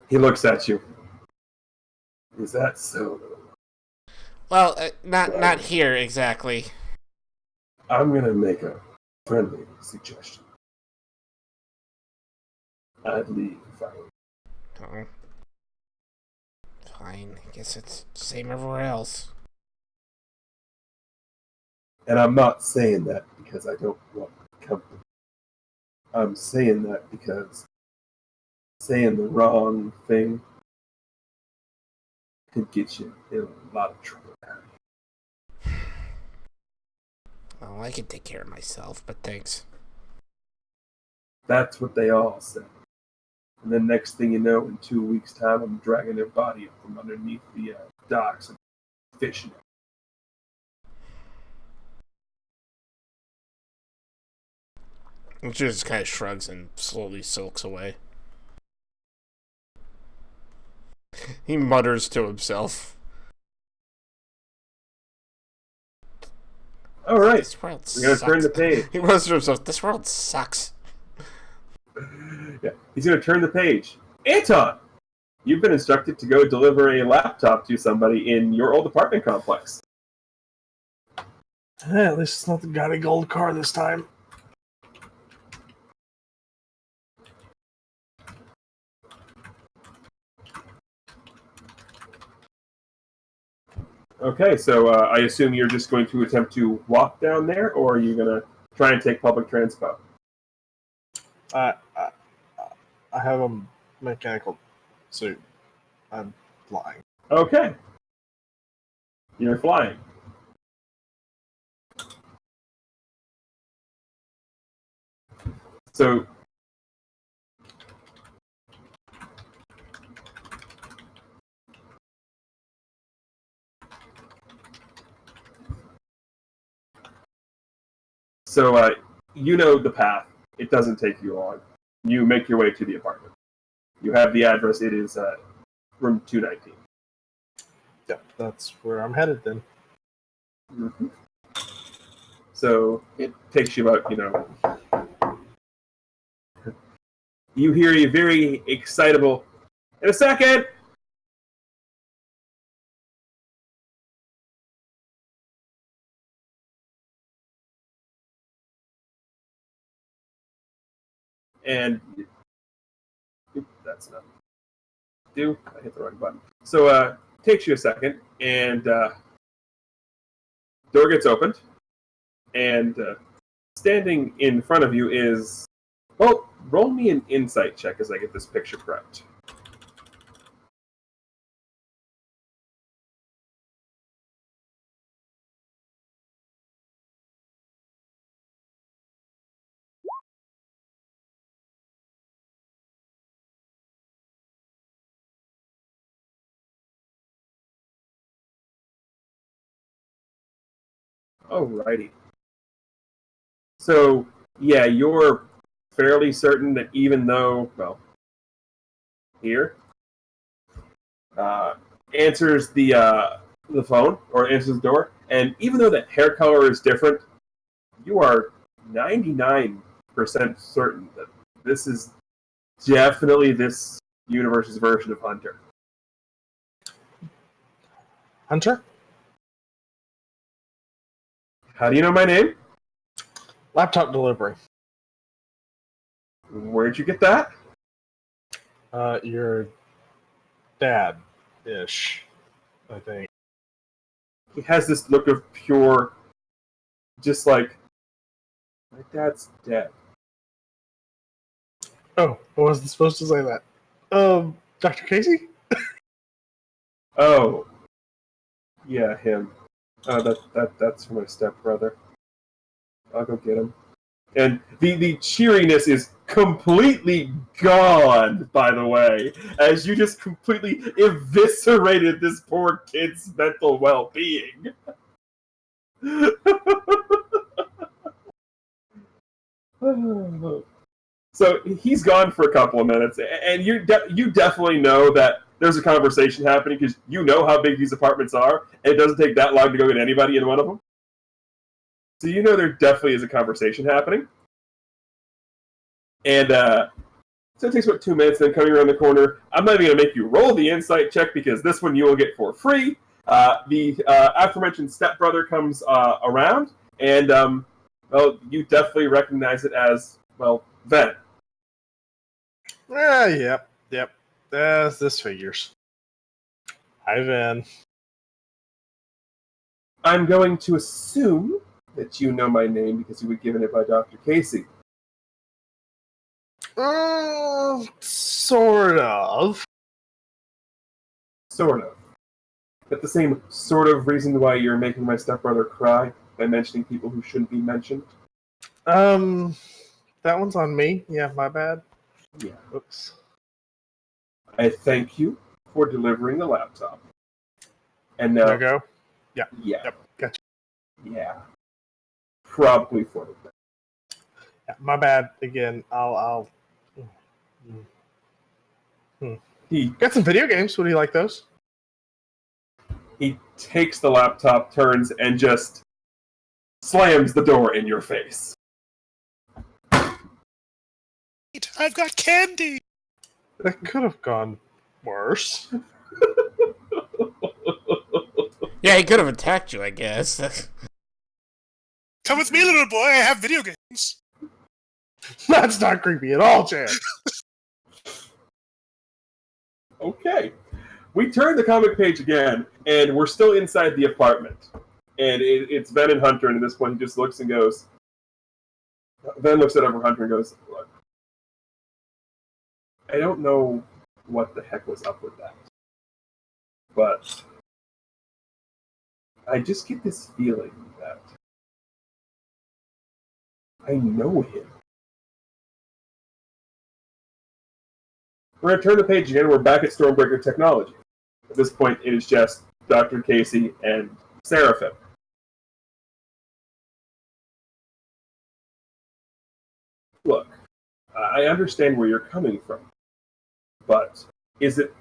He looks at you. Is that so? Well, not here exactly. I'm gonna make a friendly suggestion. I'd leave if I were. Oh. Fine. I guess it's the same everywhere else. And I'm not saying that because I don't want company. I'm saying that because saying the wrong thing could get you in a lot of trouble. Oh, I can take care of myself, but thanks. That's what they all say. And then next thing you know, in 2 weeks' time, I'm dragging their body up from underneath the docks and fishing it. He just kind of shrugs and slowly silks away. He mutters to himself. All right, This world we're gonna sucks. turn the page. He mutters to himself. This world sucks. Yeah, he's gonna turn the page. Anton, you've been instructed to go deliver a laptop to somebody in your old apartment complex. At least it's not the guy gold car this time. Okay, so I assume you're just going to attempt to walk down there, or are you gonna try and take public transport? I have a mechanical suit. I'm flying. Okay, you're flying. So you know the path. It doesn't take you long. You make your way to the apartment. You have the address. It is room 219. Yep, that's where I'm headed then. Mm-hmm. So it takes you about, you hear a very excitable, in a second! And that's not I hit the wrong button. So takes you a second, and door gets opened, and standing in front of you is, well, roll me an insight check as I get this picture correct. Alrighty. So, yeah, you're fairly certain that even though, well, here, answers the phone or answers the door, and even though the hair color is different, you are 99% certain that this is definitely this universe's version of Hunter. Hunter? How do you know my name? Laptop delivery. Where'd you get that? Your dad-ish, I think. He has this look of pure, just like, my dad's dead. Oh, I wasn't supposed to say that. Dr. Casey? Oh, yeah, him. That's for my stepbrother. I'll go get him. And the cheeriness is completely gone, by the way, as you just completely eviscerated this poor kid's mental well-being. So he's gone for a couple of minutes, and you definitely know that there's a conversation happening because you know how big these apartments are, and it doesn't take that long to go get anybody in one of them. So you know there definitely is a conversation happening. And so it takes about 2 minutes, then coming around the corner, I'm not even going to make you roll the insight check because this one you will get for free. The aforementioned stepbrother comes around, and well, you definitely recognize it as, well, Ven. Yep. This figures. Hi, Ven. I'm going to assume that you know my name because you were given it by Dr. Casey. Sort of. Sort of. But the same sort of reason why you're making my stepbrother cry by mentioning people who shouldn't be mentioned? That one's on me. Yeah, my bad. Yeah. Oops. I thank you for delivering the laptop. And now... There you go? Yeah. Yeah. Yep, gotcha. Yeah. Probably for the best. Yeah, my bad. Again, I'll... He Got some video games. Would you like those? He takes the laptop, turns, and just slams the door in your face. I've got candy! That could have gone worse. Yeah, he could have attacked you, I guess. Come with me, little boy. I have video games. That's not creepy at all, Chad. Okay. We turn the comic page again, and we're still inside the apartment. And it's Ven and Hunter, and at this point he just looks and goes... Ven looks at Hunter and goes, look, I don't know what the heck was up with that. But I just get this feeling that I know him. We're going to turn the page again. We're back at Stormbreaker Technology. At this point, it is just Dr. Casey and Seraphim. Look, I understand where you're coming from, but is it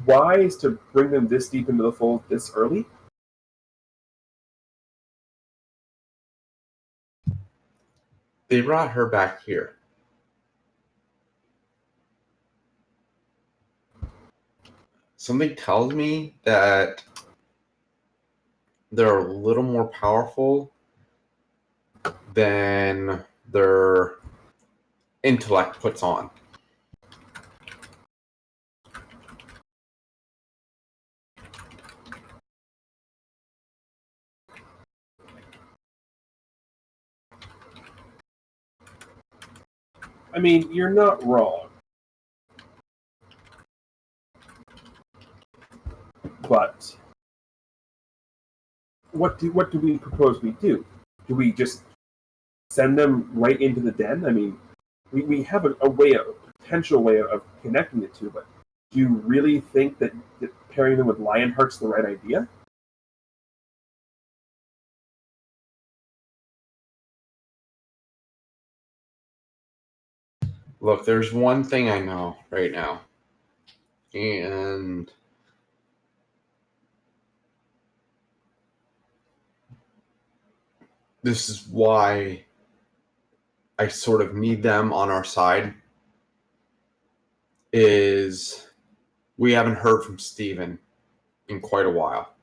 wise to bring them this deep into the fold this early? They brought her back here. Something tells me that they're a little more powerful than their intellect puts on. I mean, you're not wrong. But what do we propose we do? Do we just send them right into the den? I mean, we have a potential way of connecting the two, but do you really think that pairing them with Lionheart's the right idea? Look, there's one thing I know right now. And this is why I sort of need them on our side, is we haven't heard from Steven in quite a while.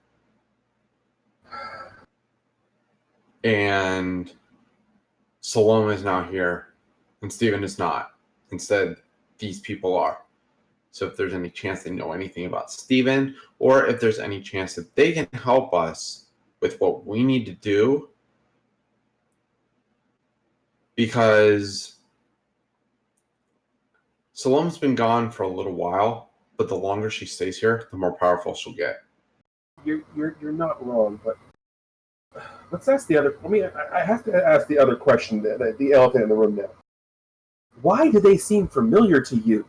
And Salome is now here, and Steven is not. Instead, these people are. So if there's any chance they know anything about Steven, or if there's any chance that they can help us with what we need to do, because Salome's been gone for a little while, but the longer she stays here, the more powerful she'll get. You're not wrong, but let's ask the other. I have to ask the other question, the elephant in the room now. Why do they seem familiar to you?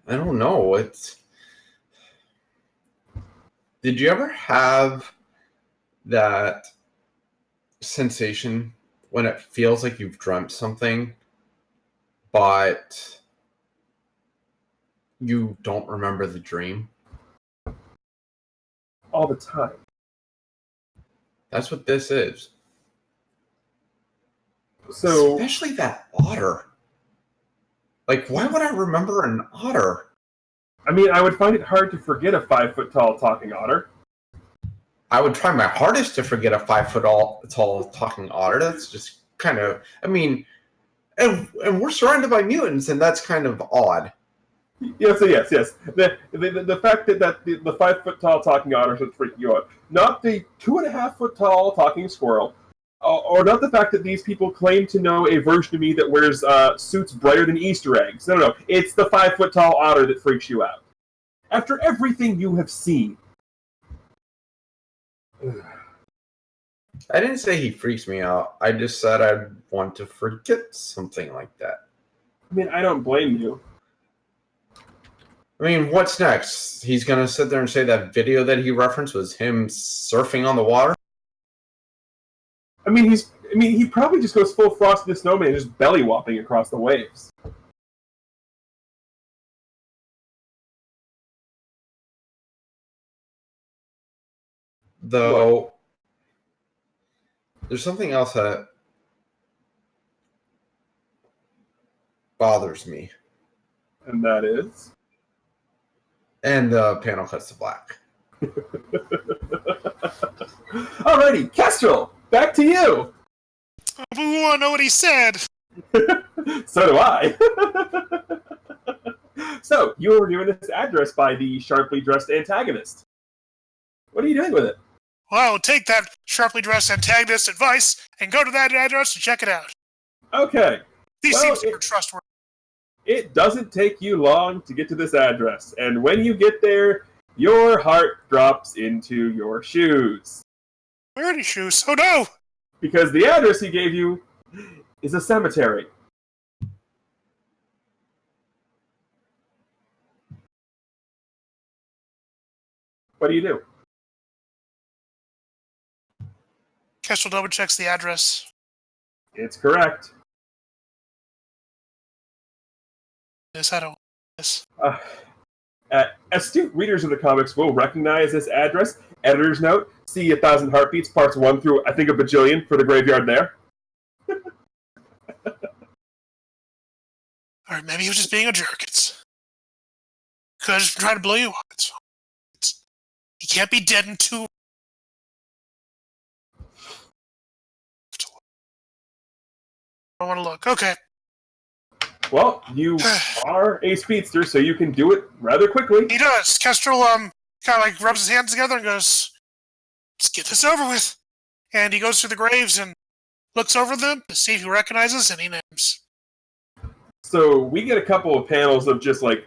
I don't know. Did you ever have that sensation when it feels like you've dreamt something, but you don't remember the dream? All the time. That's what this is. So, especially that otter. Like, why would I remember an otter? I mean, I would find it hard to forget a 5-foot-tall talking otter. I would try my hardest to forget a 5-foot-tall talking otter. That's just kind of, I mean, and we're surrounded by mutants, and that's kind of odd. Yes. The fact that the 5-foot-tall talking otter should freak you out. Not the 2.5-foot-tall talking squirrel. Or not the fact that these people claim to know a version of me that wears suits brighter than Easter eggs. No. It's the 5-foot-tall otter that freaks you out. After everything you have seen. I didn't say he freaks me out. I just said I'd want to forget something like that. I mean, I don't blame you. I mean, what's next? He's going to sit there and say that video that he referenced was him surfing on the water? I mean, he probably just goes full Frosty the Snowman and just belly whopping across the waves. Though, what? There's something else that bothers me. And that is? And the panel cuts to black. Alrighty, Kestrel, back to you! We want to know what he said! So do I. So, you were given this address by the sharply dressed antagonist. What are you doing with it? Well, I'll take that sharply dressed antagonist advice and go to that address and check it out. Okay. These seem super trustworthy. It doesn't take you long to get to this address, and when you get there, your heart drops into your shoes. Where are these shoes? Oh no! Because the address he gave you is a cemetery. What do you do? Kestrel double checks the address. It's correct. Yes, I don't. Yes. Astute readers of the comics will recognize this address. Editor's note: see 1,000 Heartbeats, parts 1 through, I think, a bajillion for the graveyard there. Or maybe he was just being a jerk. Could have just been trying to blow you up. He can't be dead in 2. I want to look. Okay. Well, you are a speedster, so you can do it rather quickly. He does. Kestrel kind of like rubs his hands together and goes, "Let's get this over with." And he goes through the graves and looks over them to see if he recognizes any names. So we get a couple of panels of just like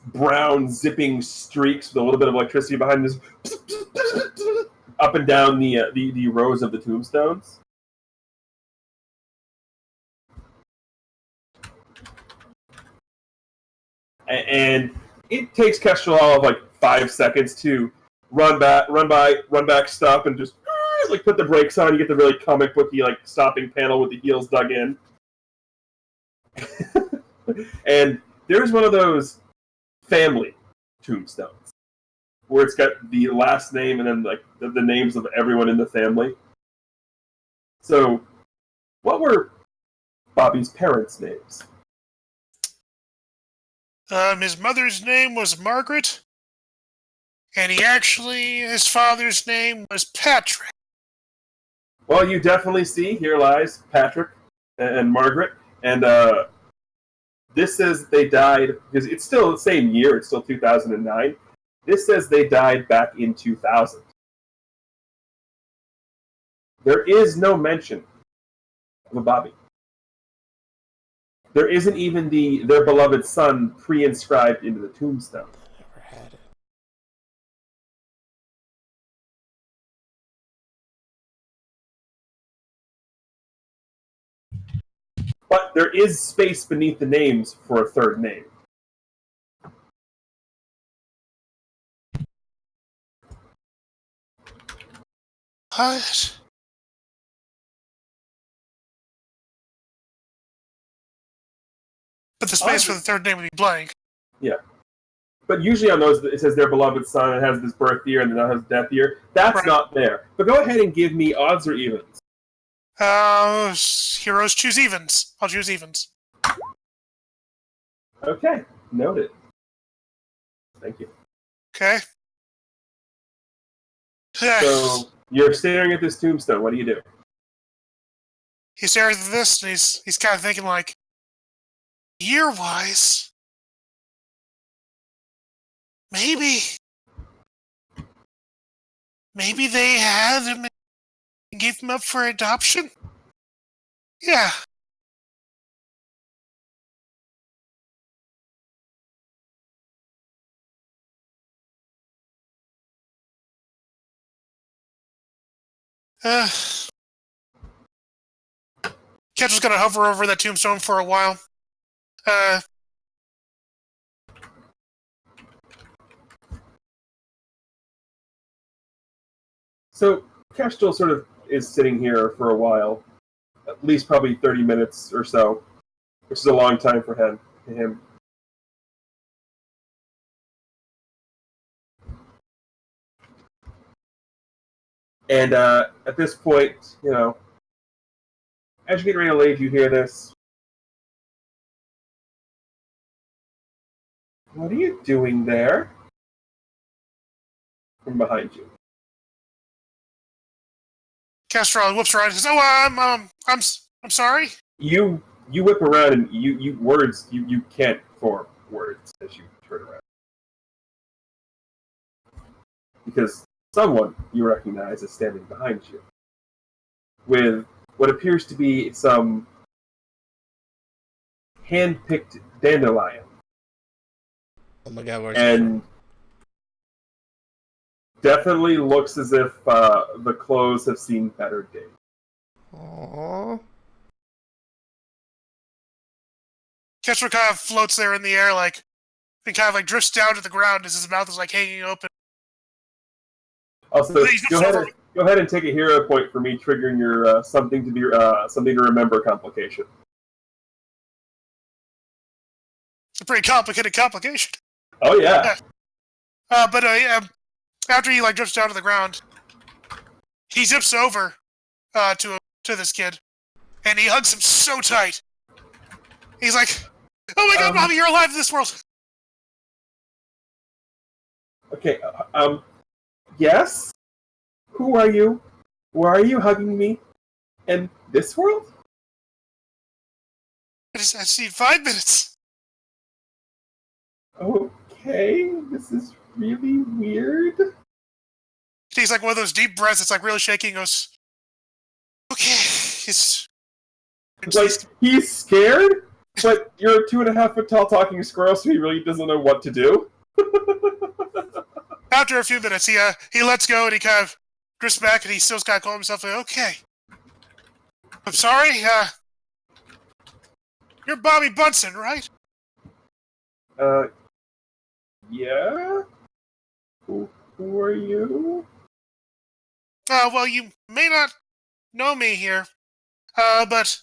brown zipping streaks with a little bit of electricity behind this, up and down the rows of the tombstones. And it takes Kestrel all of like 5 seconds to run back, stop, and just like put the brakes on. You get the really comic booky like stopping panel with the heels dug in, and there's one of those family tombstones where it's got the last name and then like the names of everyone in the family. So, what were Bobby's parents' names? His mother's name was Margaret, and his father's name was Patrick. Well, you definitely see here lies Patrick and Margaret, and this says they died because it's still the same year. It's still 2009. This says they died back in 2000. There is no mention of a Bobby. There isn't even their beloved son pre-inscribed into the tombstone. Never had it. But there is space beneath the names for a third name. What? But the space for the third name would be blank. Yeah. But usually on those, it says their beloved son, it has this birth year, and then it has death year. That's Right. not there. But go ahead and give me odds or evens. Heroes choose evens. I'll choose evens. Okay. Noted. Thank you. Okay. So, you're staring at this tombstone. What do you do? He stares at this, and he's kind of thinking like, year-wise, maybe they had him and gave him up for adoption? Yeah. Ketch's gonna hover over that tombstone for a while. So, Kestrel sort of is sitting here for a while. At least probably 30 minutes or so. Which is a long time for him. And at this point, as you get ready to leave, you hear this. What are you doing there? From behind you. Kestrel whoops around and says, "Oh, I'm sorry." You whip around and you can't form words as you turn around. Because someone you recognize is standing behind you. With what appears to be some hand-picked dandelion. Oh my god, where's And definitely looks as if the clothes have seen better days. Aww. Kestrel kind of floats there in the air, and kind of drifts down to the ground as his mouth is hanging open. Also, go ahead and take a hero point for me, triggering your something to remember complication. It's a pretty complicated complication. Oh yeah. But after he drifts down to the ground, he zips over to this kid, and he hugs him so tight. He's like, "Oh my god, Bobby, you're alive in this world!" Okay. Yes. Who are you? Why are you hugging me? In this world? I just need 5 minutes. Okay. This is really weird. He takes one of those deep breaths that's really shaky and goes, "Okay." He's scared, but you're a 2.5 foot tall talking squirrel, so he really doesn't know what to do. After a few minutes, he lets go and he kind of drifts back, and he still's kind of calling himself, "Okay. I'm sorry, you're Bobby Bunsen, right?" Yeah? Who are you? Well, you may not know me here, but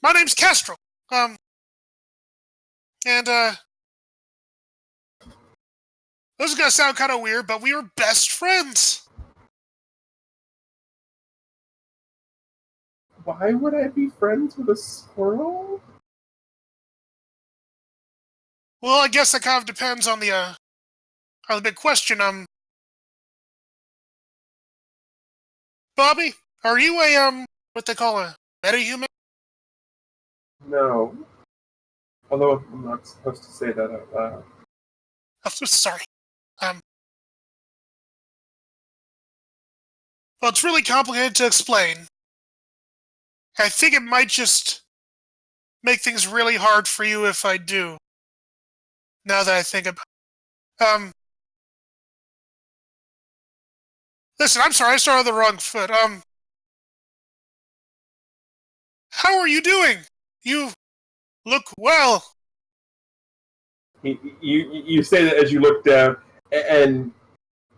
my name's Kestrel. And, this is gonna sound kind of weird, but we were best friends. Why would I be friends with a squirrel? Well, I guess that kind of depends on the big question. Bobby, are you what they call a metahuman? No. Although I'm not supposed to say that out loud. I'm so sorry. Well, it's really complicated to explain. I think it might just make things really hard for you if I do. Now that I think about listen, I'm sorry, I started on the wrong foot. How are you doing? You look well. You say that as you look down, and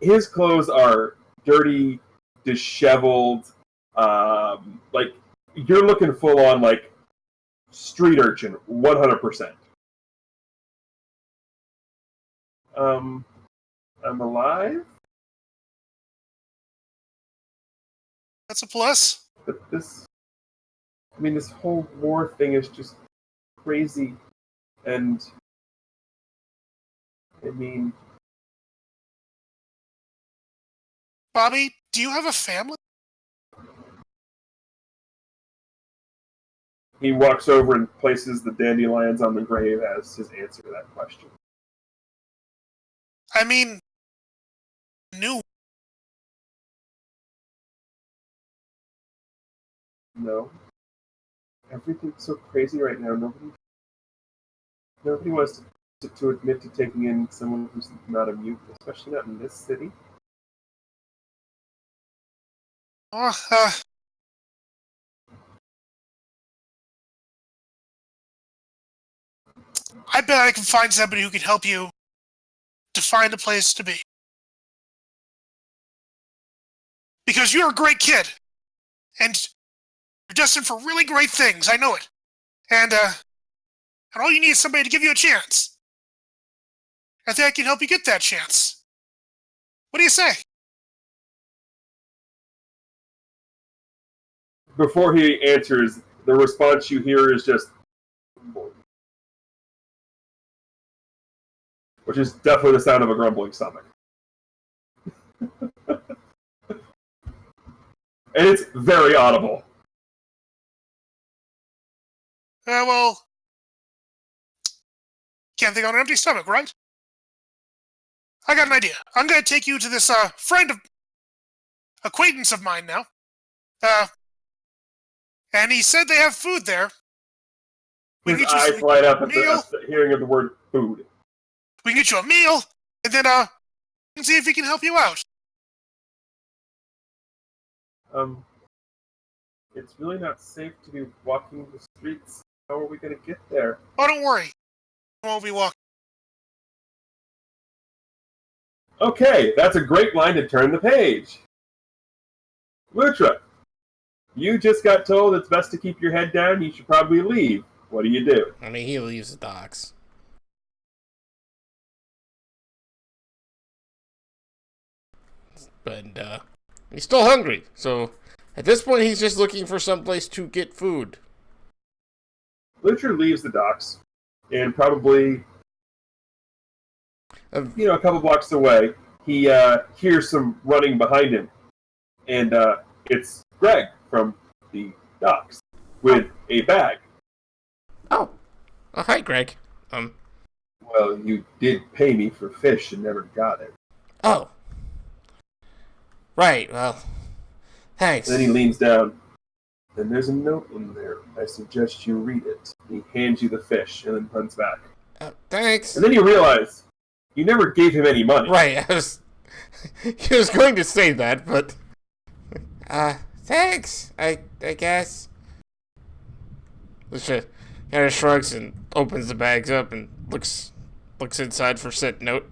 his clothes are dirty, disheveled. Like you're looking full on like street urchin, 100%. I'm alive, That's a plus. but this whole war thing is just crazy, and I mean, Bobby, do you have a family? he walks over and places the dandelions on the grave as his answer to that question. I mean, new. No. Everything's so crazy right now. Nobody wants to admit to taking in someone who's not a mutant, especially not in this city. Oh, I bet I can find somebody who can help you to find a place to be. Because you're a great kid, and you're destined for really great things. I know it. And all you need is somebody to give you a chance. I think I can help you get that chance. What do you say? Before he answers, the response you hear is just, which is definitely the sound of a grumbling stomach. And it's very audible. Well, can't think on an empty stomach, right? I got an idea. I'm gonna take you to this acquaintance of mine now. And he said they have food there. We His can get you eyes light up at meal. the hearing of the word food. We can get you a meal, and then we can see if he can help you out. It's really not safe to be walking the streets. How are we going to get there? Oh, don't worry. We won't be walking. Okay, that's a great line to turn the page. Lutra, you just got told it's best to keep your head down. You should probably leave. What do you do? I mean, he leaves the docks. But he's still hungry, so at this point he's just looking for someplace to get food. Lutra leaves the docks, and probably, a couple blocks away, he hears some running behind him, and it's Greg from the docks with a bag. Oh, hi, Greg. Well, you did pay me for fish and never got it. Oh. Right, well, thanks. Then he leans down, and there's a note in there. I suggest you read it. He hands you the fish and then runs back. Thanks. And then you realize you never gave him any money. Right, I was going to say that, but thanks, I guess. Lucia kind of shrugs and opens the bags up and looks inside for said note.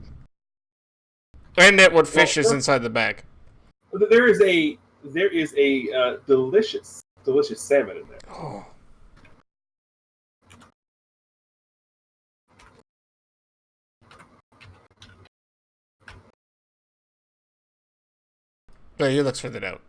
And at what fish is inside the bag. There is a delicious salmon in there. Oh. No, he looks further out.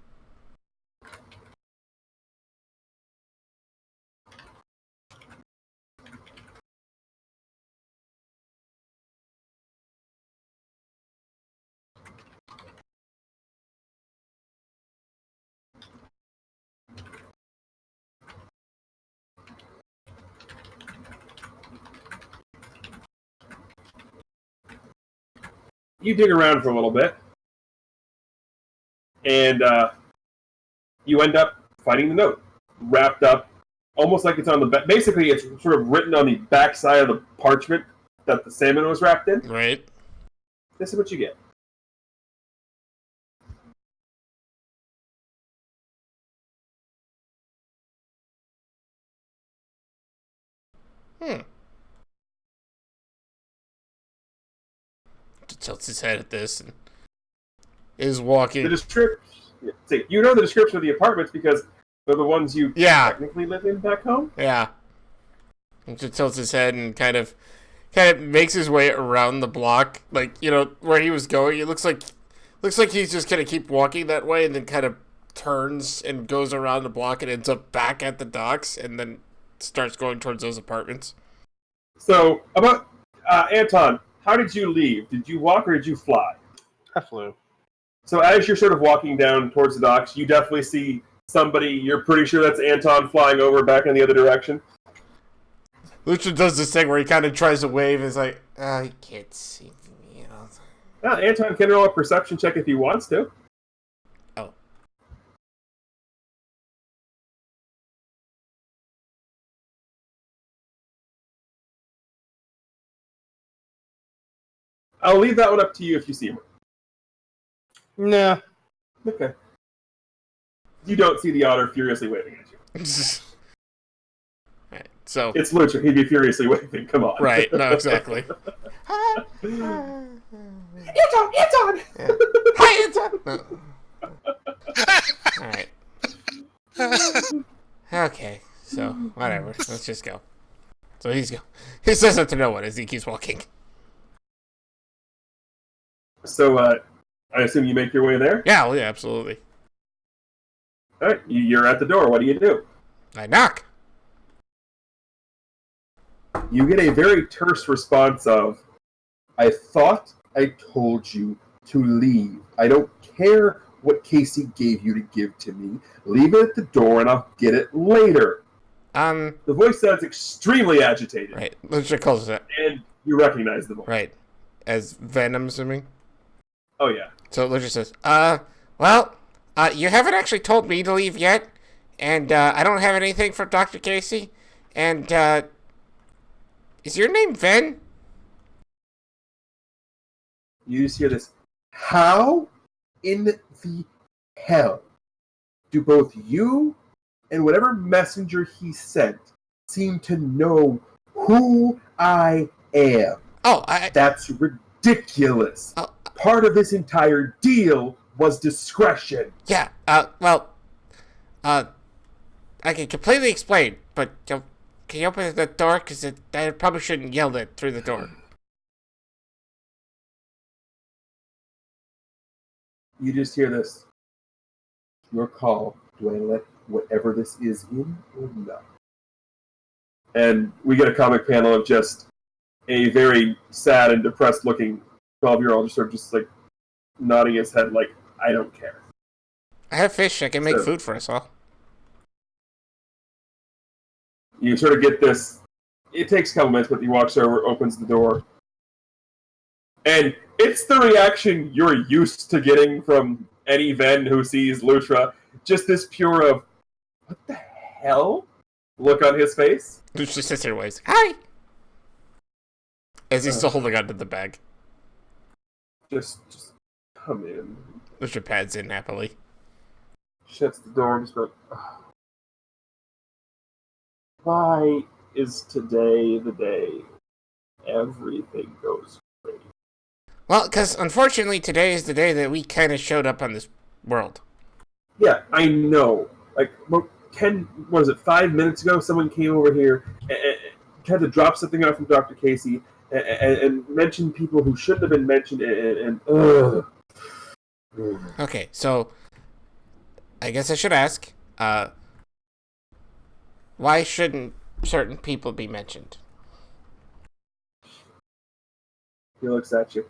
You dig around for a little bit, and you end up finding the note wrapped up, almost like it's on the back. Basically, it's sort of written on the back side of the parchment that the salmon was wrapped in. Right. This is what you get. Tilts his head at this and is walking. The description. You know the description of the apartments because they're the ones you technically live in back home. Yeah. And just tilts his head and kind of makes his way around the block, like, you know, where he was going. It looks like he's just gonna keep walking that way, and then kind of turns and goes around the block and ends up back at the docks, and then starts going towards those apartments. So, about Anton, how did you leave? Did you walk or did you fly? I flew. So as you're sort of walking down towards the docks, you definitely see somebody, you're pretty sure that's Anton flying over back in the other direction. Lucha does this thing where he kind of tries to wave and is like, oh, he can't see me. Anton can roll a perception check if he wants to. Oh. I'll leave that one up to you if you see him. Nah. Okay. You don't see the otter furiously waving at you. Right, so it's Lucha. He'd be furiously waving. Come on. Right. No, exactly. Anton! Yeah. Hi, Anton! No. Alright. Okay, so, whatever. Let's just go. So he says that to no one as he keeps walking. So, I assume you make your way there? Yeah, well, yeah, absolutely. Alright, you're at the door. What do you do? I knock. You get a very terse response of, I thought I told you to leave. I don't care what Casey gave you to give to me. Leave it at the door and I'll get it later. The voice sounds extremely agitated. Right, Lucha calls it. And you recognize the voice. Right. As Ven, I'm assuming? Oh, yeah. So Lucha says, well, you haven't actually told me to leave yet, and I don't have anything from Dr. Casey, and is your name Ven? You just hear this. How in the hell do both you and whatever messenger he sent seem to know who I am? Oh, That's ridiculous. Part of this entire deal was discretion. Yeah, well, I can completely explain, but can you open the door? Because I probably shouldn't yell it through the door. You just hear this. Your call. Do I let whatever this is in or not? And we get a comic panel of just a very sad and depressed looking 12-year-old just sort of just like nodding his head like, I don't care. I have fish. I can make food for us all. You sort of get this. It takes a couple minutes, but he walks over, opens the door. And it's the reaction you're used to getting from any Ven who sees Lutra. Just this pure of, what the hell? Look on his face. Lutra sits there and waves. Hi! As he's still holding onto the bag. Just come in. Lutra pads in happily. Shuts the door and just like, oh. Why is today the day everything goes great? Well, because unfortunately today is the day that we kind of showed up on this world. Yeah, I know. Like, 5 minutes ago, someone came over here and tried to drop something out from Dr. Casey and mention people who shouldn't have been mentioned, and Okay, so I guess I should ask, why shouldn't certain people be mentioned? he looks at you.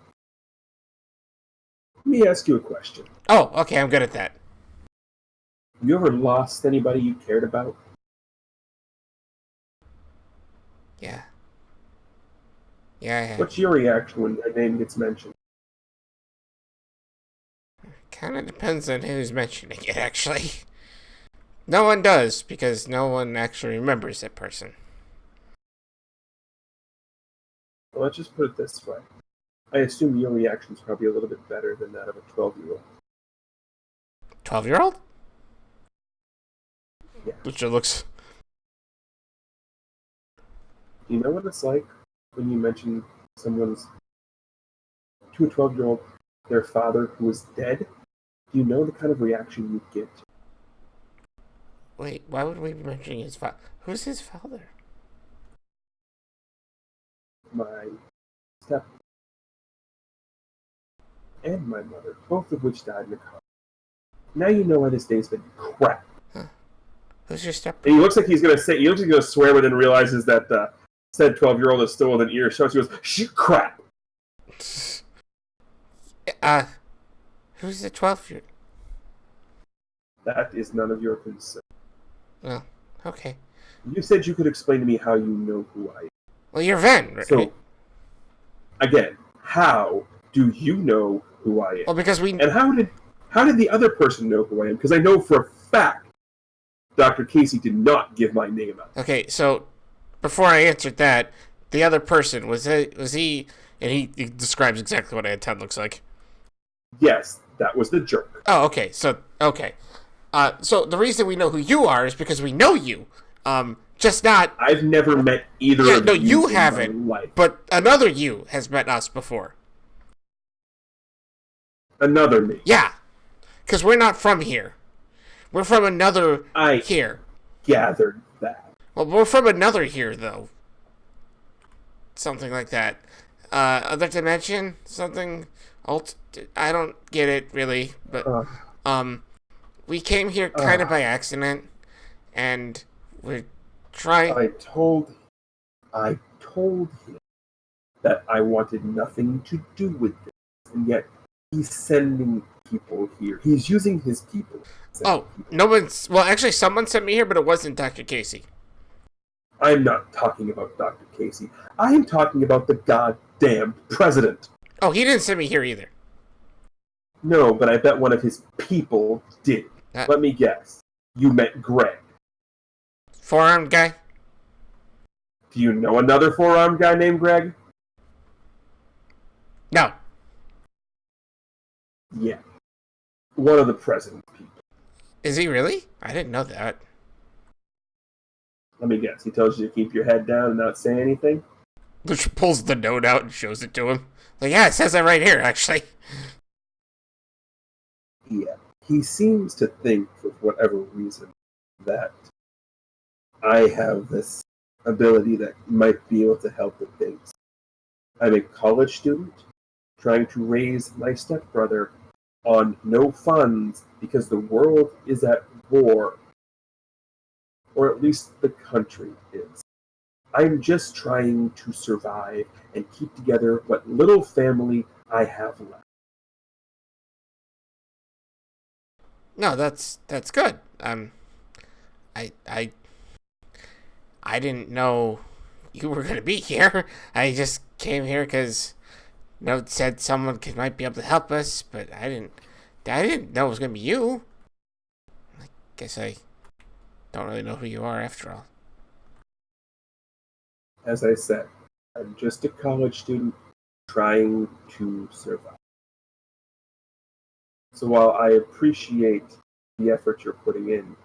Let me ask you a question. Oh, okay, I'm good at that. Have you ever lost anybody you cared about? Yeah. Yeah, I have. What's your reaction when their name gets mentioned? Kind of depends on who's mentioning it, actually. No one does, because no one actually remembers that person. Well, let's just put it this way. I assume your reaction is probably a little bit better than that of a 12-year-old. 12-year-old? Yeah. Which it looks... Do you know what it's like when you mention someone's, to a 12-year-old, their father who is dead? Do you know the kind of reaction you get? Wait, why would we be mentioning his father? Who's his father? My step and my mother, both of which died in a car. Now you know why this day's been crap. Huh. Who's your step? And he looks like he's gonna swear, but then realizes that said 12-year-old is still within earshot. He goes, "Shit, crap." Who's the 12-year? That is none of your concern. Oh, okay. You said you could explain to me how you know who I am. Well, you're Ven, right? So, again, how do you know who I am? Well, because we... And how did the other person know who I am? Because I know for a fact Dr. Casey did not give my name out. Okay, so before I answered that, the other person, was he... And he describes exactly what Anton looks like. Yes, that was the jerk. Oh, okay. So the reason we know who you are is because we know you. Just not... I've never met either of you in haven't, my life. But another you has met us before. Another me. Yeah. Because we're not from here. We're from another here. Gathered that. Well, we're from another here, though. Something like that. Other dimension? Something... I don't get it, really. But, we came here kind of by accident. And we're trying... I told him that I wanted nothing to do with this. And yet, he's sending people here. He's using his people. No one's... Well, actually, someone sent me here, but it wasn't Dr. Casey. I'm not talking about Dr. Casey. I am talking about the goddamn president. Oh, he didn't send me here either. No, but I bet one of his people did. Let me guess. You met Greg. Forearmed guy? Do you know another forearmed guy named Greg? No. Yeah. One of the president's people. Is he really? I didn't know that. Let me guess. He tells you to keep your head down and not say anything? Which pulls the note out and shows it to him. Like, yeah, it says that right here, actually. Yeah. He seems to think, for whatever reason, that I have this ability that might be able to help with things. I'm a college student trying to raise my stepbrother on no funds because the world is at war. Or at least the country is. I'm just trying to survive and keep together what little family I have left. No, that's good. I didn't know you were gonna be here. I just came here because note said someone might be able to help us, but I didn't know it was gonna be you. I guess I don't really know who you are after all. As I said, I'm just a college student trying to survive. So while I appreciate the effort you're putting in,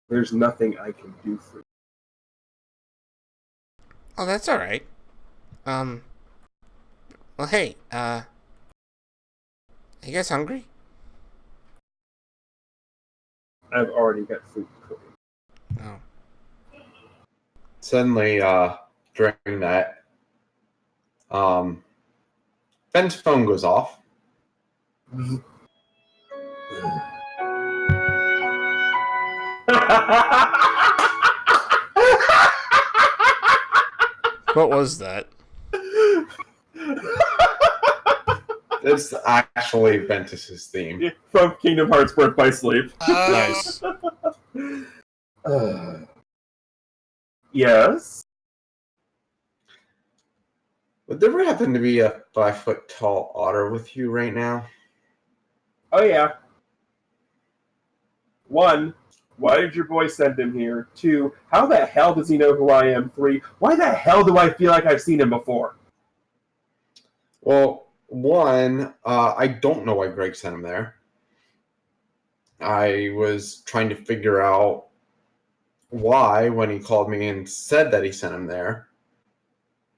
there's nothing I can do for you. Oh, that's all right. Well, hey, are you guys hungry? I've already got food cooking. Oh. Suddenly, during that, Ben's phone goes off. What was that? It's actually Ventus's theme. From Kingdom Hearts Birth by Sleep. Nice. Yes? Would there ever happen to be a 5-foot tall otter with you right now? Oh, yeah. 1, why did your boy send him here? 2, how the hell does he know who I am? 3, why the hell do I feel like I've seen him before? Well, 1, I don't know why Greg sent him there. I was trying to figure out why when he called me and said that he sent him there.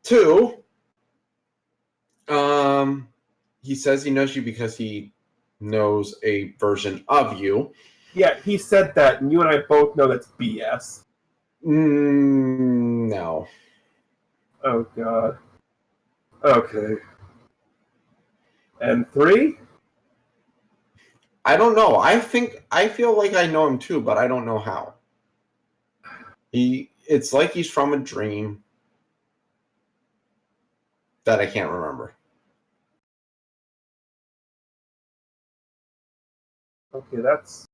2, he says he knows you because he knows a version of you. Yeah, he said that, and you and I both know that's BS. No. Oh, God. Okay. And 3? I don't know. I feel like I know him too, but I don't know how. It's like he's from a dream that I can't remember. Okay, that's...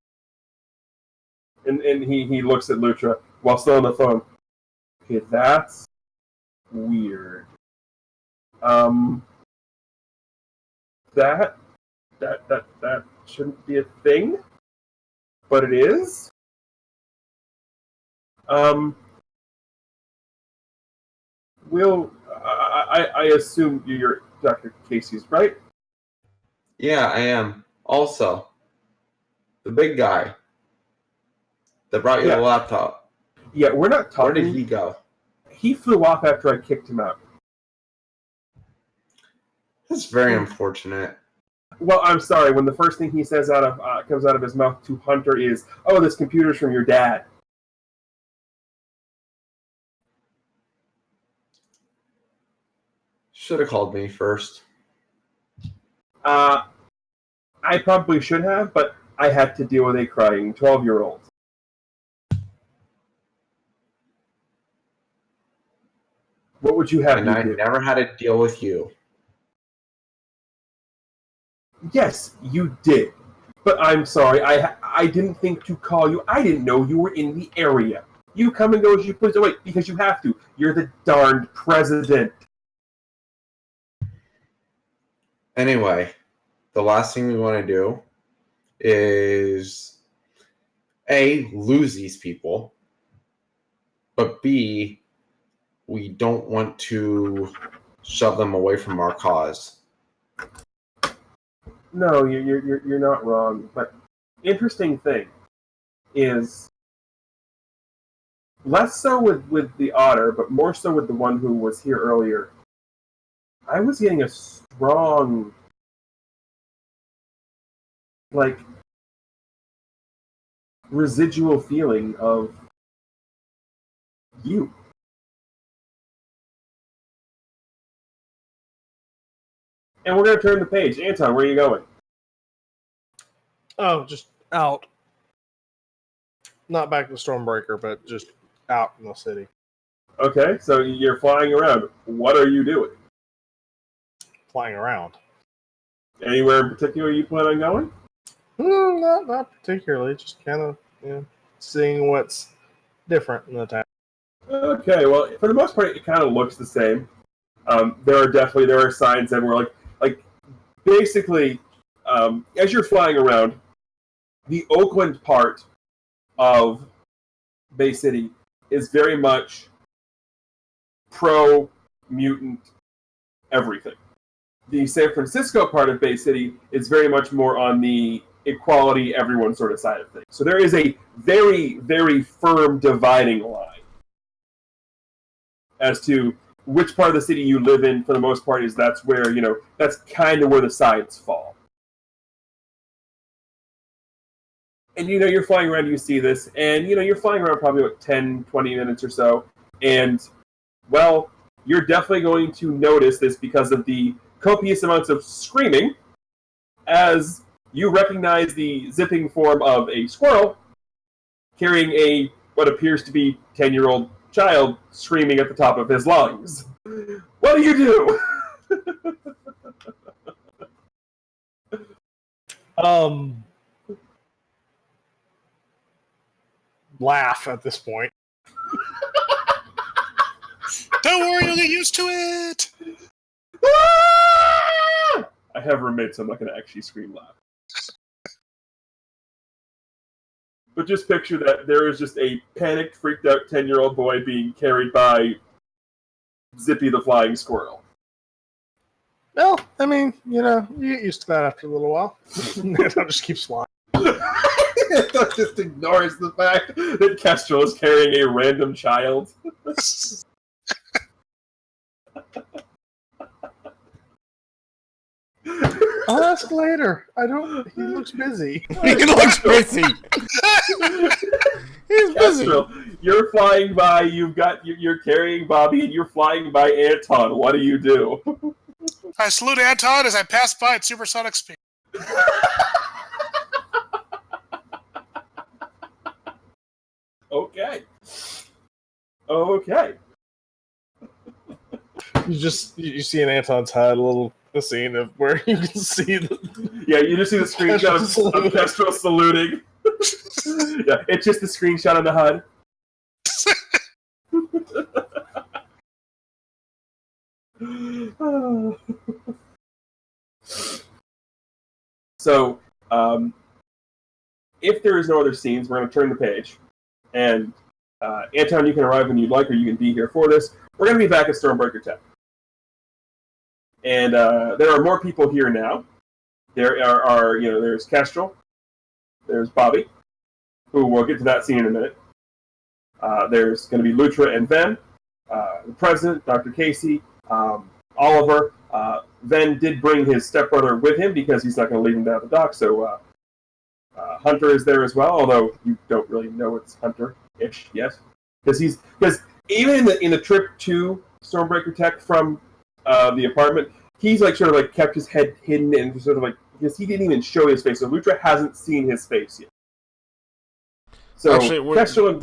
And he looks at Lutra while still on the phone. Okay, that's weird. That shouldn't be a thing, but it is. I assume you're Dr. Casey's, right? Yeah, I am. Also, the big guy that brought you the laptop. Yeah, we're not talking. Where did he go? He flew off after I kicked him out. That's very unfortunate. Well, I'm sorry. When the first thing he says comes out of his mouth to Hunter is, "Oh, this computer's from your dad." Should have called me first. I probably should have, but I had to deal with a crying 12-year-old. What would you have And me I do? never had to deal with you. Yes, you did. But I'm sorry, I didn't think to call you. I didn't know you were in the area. You come and go as you please. Oh, wait, because you have to. You're the darned president. Anyway, the last thing we want to do is A, lose these people, but B, we don't want to shove them away from our cause. No, you're not wrong. But interesting thing is less so with the otter, but more so with the one who was here earlier. I was getting a strong, residual feeling of you. And we're going to turn the page. Anton, where are you going? Oh, just out. Not back to Stormbreaker, but just out in the city. Okay, so you're flying around. What are you doing? Flying around. Anywhere in particular you plan on going? Not particularly. Just kind of seeing what's different in the town. Okay, well, for the most part, it kind of looks the same. There are signs everywhere. Basically, as you're flying around, the Oakland part of Bay City is very much pro-mutant everything. The San Francisco part of Bay City is very much more on the equality, everyone sort of side of things. So there is a very, very firm dividing line as to which part of the city you live in. For the most part, that's kind of where the sides fall. And you're flying around, you see this, and you're flying around probably about 10, 20 minutes or so, and well, you're definitely going to notice this because of the copious amounts of screaming as you recognize the zipping form of a squirrel carrying a what appears to be 10-year-old child screaming at the top of his lungs. What do you do? Laugh at this point. Don't worry, you'll get used to it. I have roommates, so I'm not going to actually scream laugh. But just picture that there is just a panicked, freaked out 10-year-old boy being carried by Zippy the flying squirrel. Well, I mean, you get used to that after a little while. Anton just keeps flying. That just ignores the fact that Kestrel is carrying a random child. I'll ask later. He looks busy. He looks busy. He's busy. Kestrel, you're flying by, you're carrying Bobby, and you're flying by Anton. What do you do? I salute Anton as I pass by at supersonic speed. Okay. You see in Anton's head a scene of where you can see Yeah, you just see the screenshot of Kestrel saluting. Yeah, it's just the screenshot on the HUD. So, if there is no other scenes, we're going to turn the page. And, Anton, you can arrive when you'd like, or you can be here for this. We're going to be back at Stormbreaker Tech. And there are more people here now. There are there's Kestrel. There's Bobby, who we'll get to that scene in a minute. There's going to be Lutra and Ven. The President, Dr. Casey, Oliver. Ven did bring his stepbrother with him because he's not going to leave him down at the dock. So Hunter is there as well, although you don't really know it's Hunter-ish yet. Because even in the trip to Stormbreaker Tech from the apartment, he's kept his head hidden and because he didn't even show his face. So Lutra hasn't seen his face yet. So actually,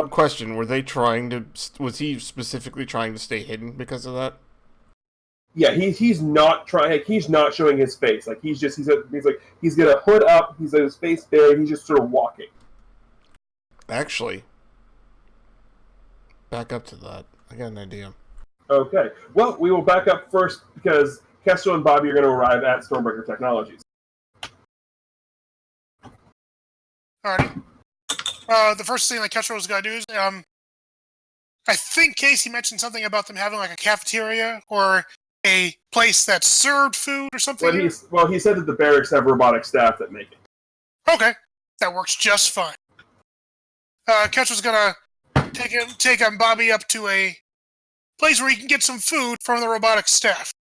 question: was he specifically trying to stay hidden because of that? Yeah, he's not trying. He's not showing his face. He's got a hood up. He's got his face bare. And he's just sort of walking. Actually, back up to that. I got an idea. Okay. Well, we will back up first because Kestrel and Bobby are going to arrive at Stormbreaker Technologies. Alrighty. The first thing that Kestrel was going to do is, I think Casey mentioned something about them having a cafeteria or a place that served food or something. Well, he said that the barracks have robotic staff that make it. Okay, that works just fine. Kestrel's going to take Bobby up to a place where he can get some food from the robotic staff.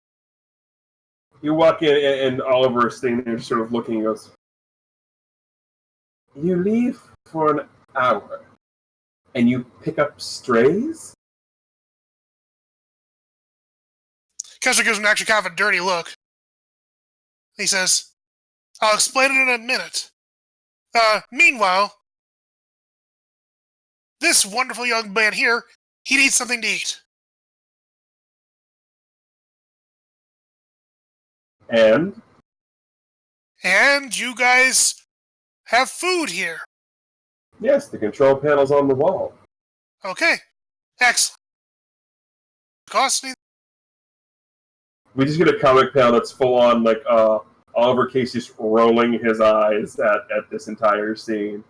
You walk in, and Oliver is sitting there sort of looking. He goes, "You leave for an hour, and you pick up strays?" Kestrel gives him actually kind of a dirty look. He says, "I'll explain it in a minute. Meanwhile, this wonderful young man here, he needs something to eat." And you guys have food here. Yes, the control panel's on the wall. Okay, excellent. Cost anything? We just get a comic panel that's full on Oliver Case just rolling his eyes at this entire scene.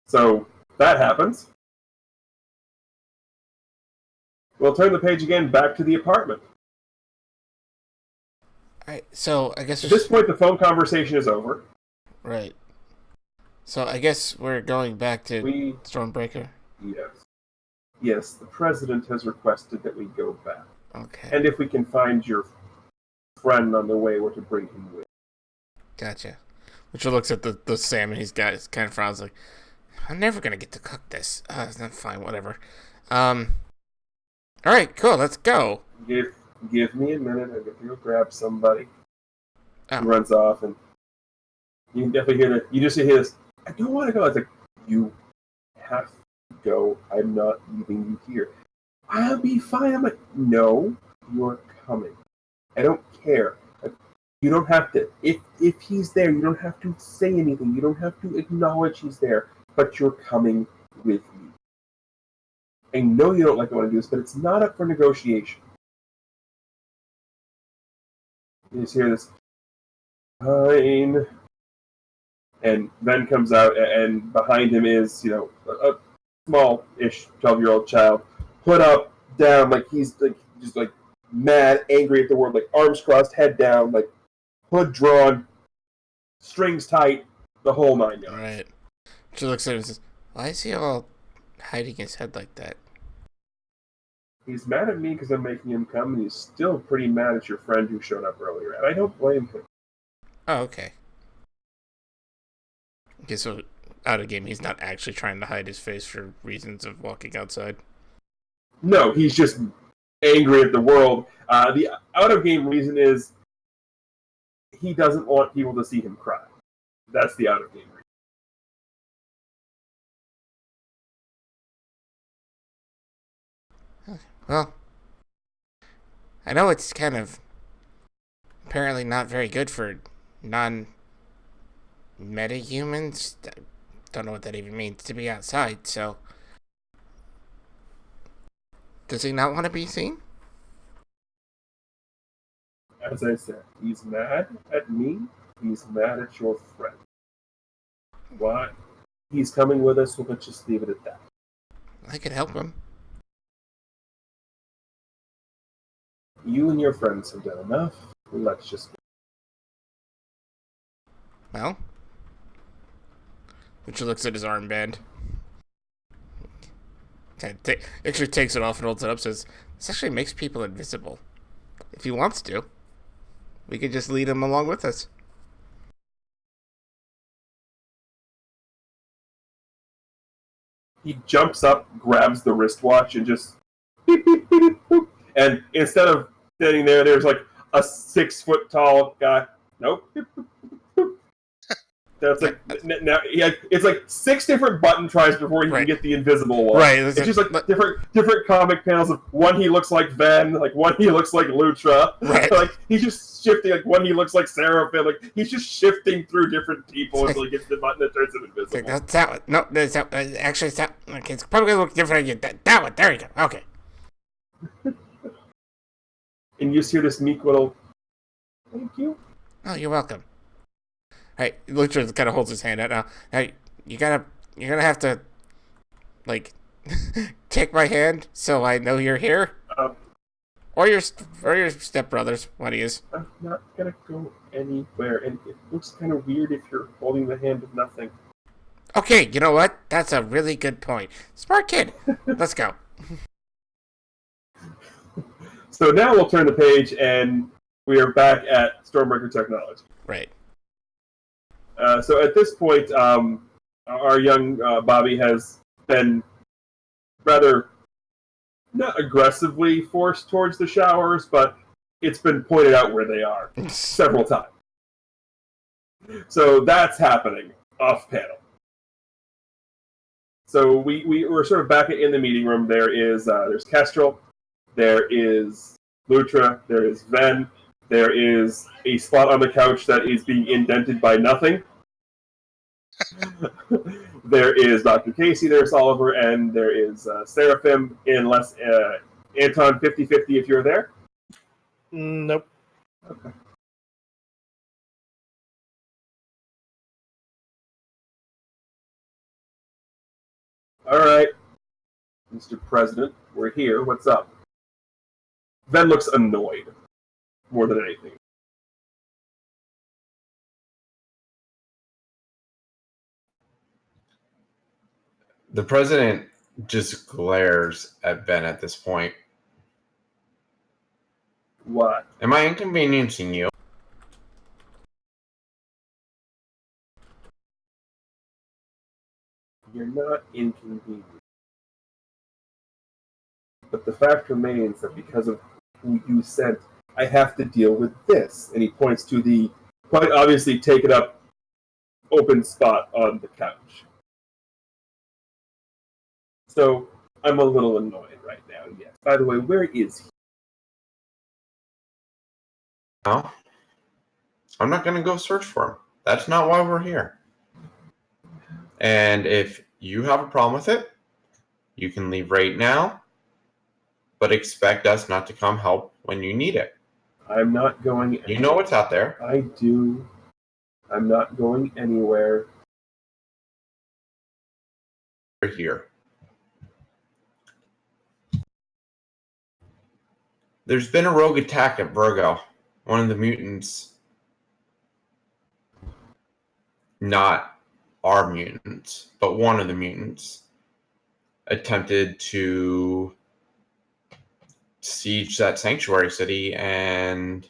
So that happens. We'll turn the page again back to the apartment. Alright, so I guess at this point the phone conversation is over. Right. So I guess we're going back to Stormbreaker. Yes, the president has requested that we go back. Okay. And if we can find your friend on the way, we're to bring him with. Gotcha. Richard looks at the salmon he's got. It's kind of frowns like, I'm never gonna get to cook this. It's not fine. Whatever. All right, cool. Let's go. Give me a minute. I get to go grab somebody. Oh. He runs off, and you can definitely hear you just hear this. I don't want to go. It's like, you have to go. I'm not leaving you here. I'll be fine. I'm like, no, you're coming. I don't care. You don't have to. If he's there, you don't have to say anything. You don't have to acknowledge he's there. But you're coming with me. I know you don't like I want to do this, but it's not up for negotiation. You just hear this. Fine. And Ben comes out, and behind him is, a small-ish 12-year-old child, hood up, down, like he's like just like mad, angry at the world, like arms crossed, head down, like hood drawn, strings tight, the whole 9 yards. Right. She looks at him and says, why is he all hiding his head like that? He's mad at me because I'm making him come, and he's still pretty mad at your friend who showed up earlier, and I don't blame him. Oh, okay. Okay, so out of game, he's not actually trying to hide his face for reasons of walking outside? No, he's just angry at the world. The out-of-game reason is he doesn't want people to see him cry. That's the out-of-game reason. Well, I know it's kind of apparently not very good for non-metahumans. Don't know what that even means to be outside, so... Does he not want to be seen? As I said, he's mad at me. He's mad at your friend. Why? He's coming with us, so let's just leave it at that. I could help him. You and your friends have done enough. Let's just... Well, Richard looks at his armband. Actually takes it off and holds it up, says, this actually makes people invisible. If he wants to, we could just lead him along with us. He jumps up, grabs the wristwatch, and just... beep, beep, beep, beep, boop. And instead of standing there, there's like a 6-foot-tall guy. Nope. Beep, boop, boop, boop. That's like now. Yeah, it's like 6 different button tries before you can get the invisible one. Right. It's just like different comic panels of one he looks like Ven, like one he looks like Lutra. Right. Like he's just shifting. Like one he looks like Seraphim. Like he's just shifting through different people until he gets the button that turns him invisible. That's that one. No, that's that. Actually, it's that. Okay, it's probably gonna look different again. That one. There you go. Okay. And you just hear this meek little, "Thank you." Oh, you're welcome. Hey, Lucha kind of holds his hand out now. Hey, you're gonna have to, like, take my hand so I know you're here. Or your stepbrothers, one of you. I'm not gonna go anywhere, and it looks kind of weird if you're holding the hand of nothing. Okay, you know what? That's a really good point. Smart kid. Let's go. So now we'll turn the page, and we are back at Stormbreaker Technology. Right. So at this point, our young Bobby has been rather not aggressively forced towards the showers, but it's been pointed out where they are several times. So that's happening off panel. So we're sort of back in the meeting room. There's Kestrel, there is Lutra, there is Ven, there is a spot on the couch that is being indented by nothing. There is Dr. Casey, there's Oliver, and there is Seraphim, unless Anton 50-50 if you're there. Nope. Okay. All right, Mr. President, we're here. What's up? Ven looks annoyed, more than anything. The president just glares at Ben at this point. What? Am I inconveniencing you? You're not inconvenient. But the fact remains that because of who you sent, I have to deal with this. And he points to the quite obviously taken up open spot on the couch. So I'm a little annoyed right now, yes. By the way, where is he? No, I'm not going to go search for him. That's not why we're here. And if you have a problem with it, you can leave right now, but expect us not to come help when you need it. I'm not going anywhere. You know what's out there. I do. I'm not going anywhere. We're here. There's been a rogue attack at Virgo. One of the mutants. Not our mutants, but one of the mutants attempted to siege that sanctuary city and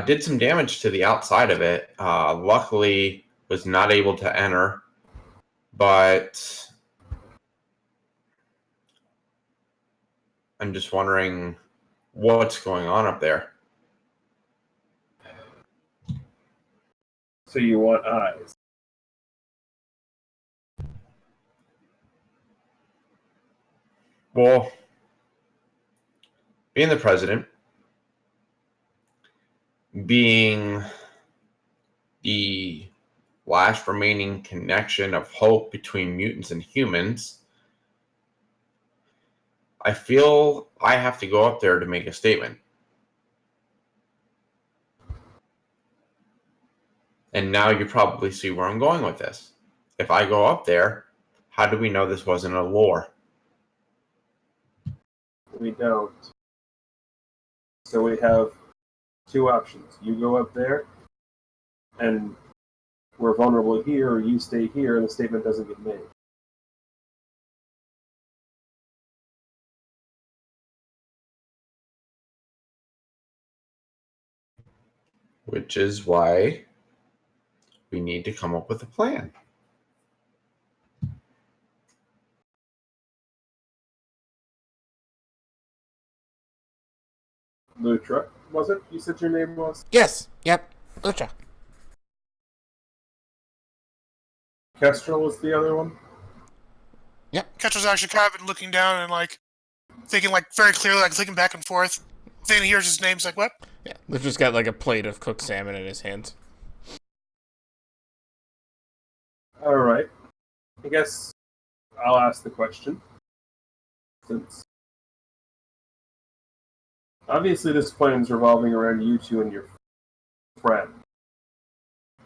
did some damage to the outside of it. Luckily, was not able to enter, but I'm just wondering what's going on up there. So you want eyes? Well, being the president, being the last remaining connection of hope between mutants and humans, I feel I have to go up there to make a statement. And now you probably see where I'm going with this. If I go up there, how do we know this wasn't a lure? We don't. So we have two options. You go up there, and we're vulnerable here, or you stay here, and the statement doesn't get made. Which is why we need to come up with a plan. Lutra, was it? You said your name was? Yes. Yep. Lucha. Kestrel was the other one? Kestrel's actually kind of been looking down and like thinking like very clearly, like thinking back and forth. Then he hears his name, he's like, "What?" Yeah. Lucha's got like a plate of cooked salmon in his hands. Alright. I guess I'll ask the question. Since obviously this plan's revolving around you two and your friend.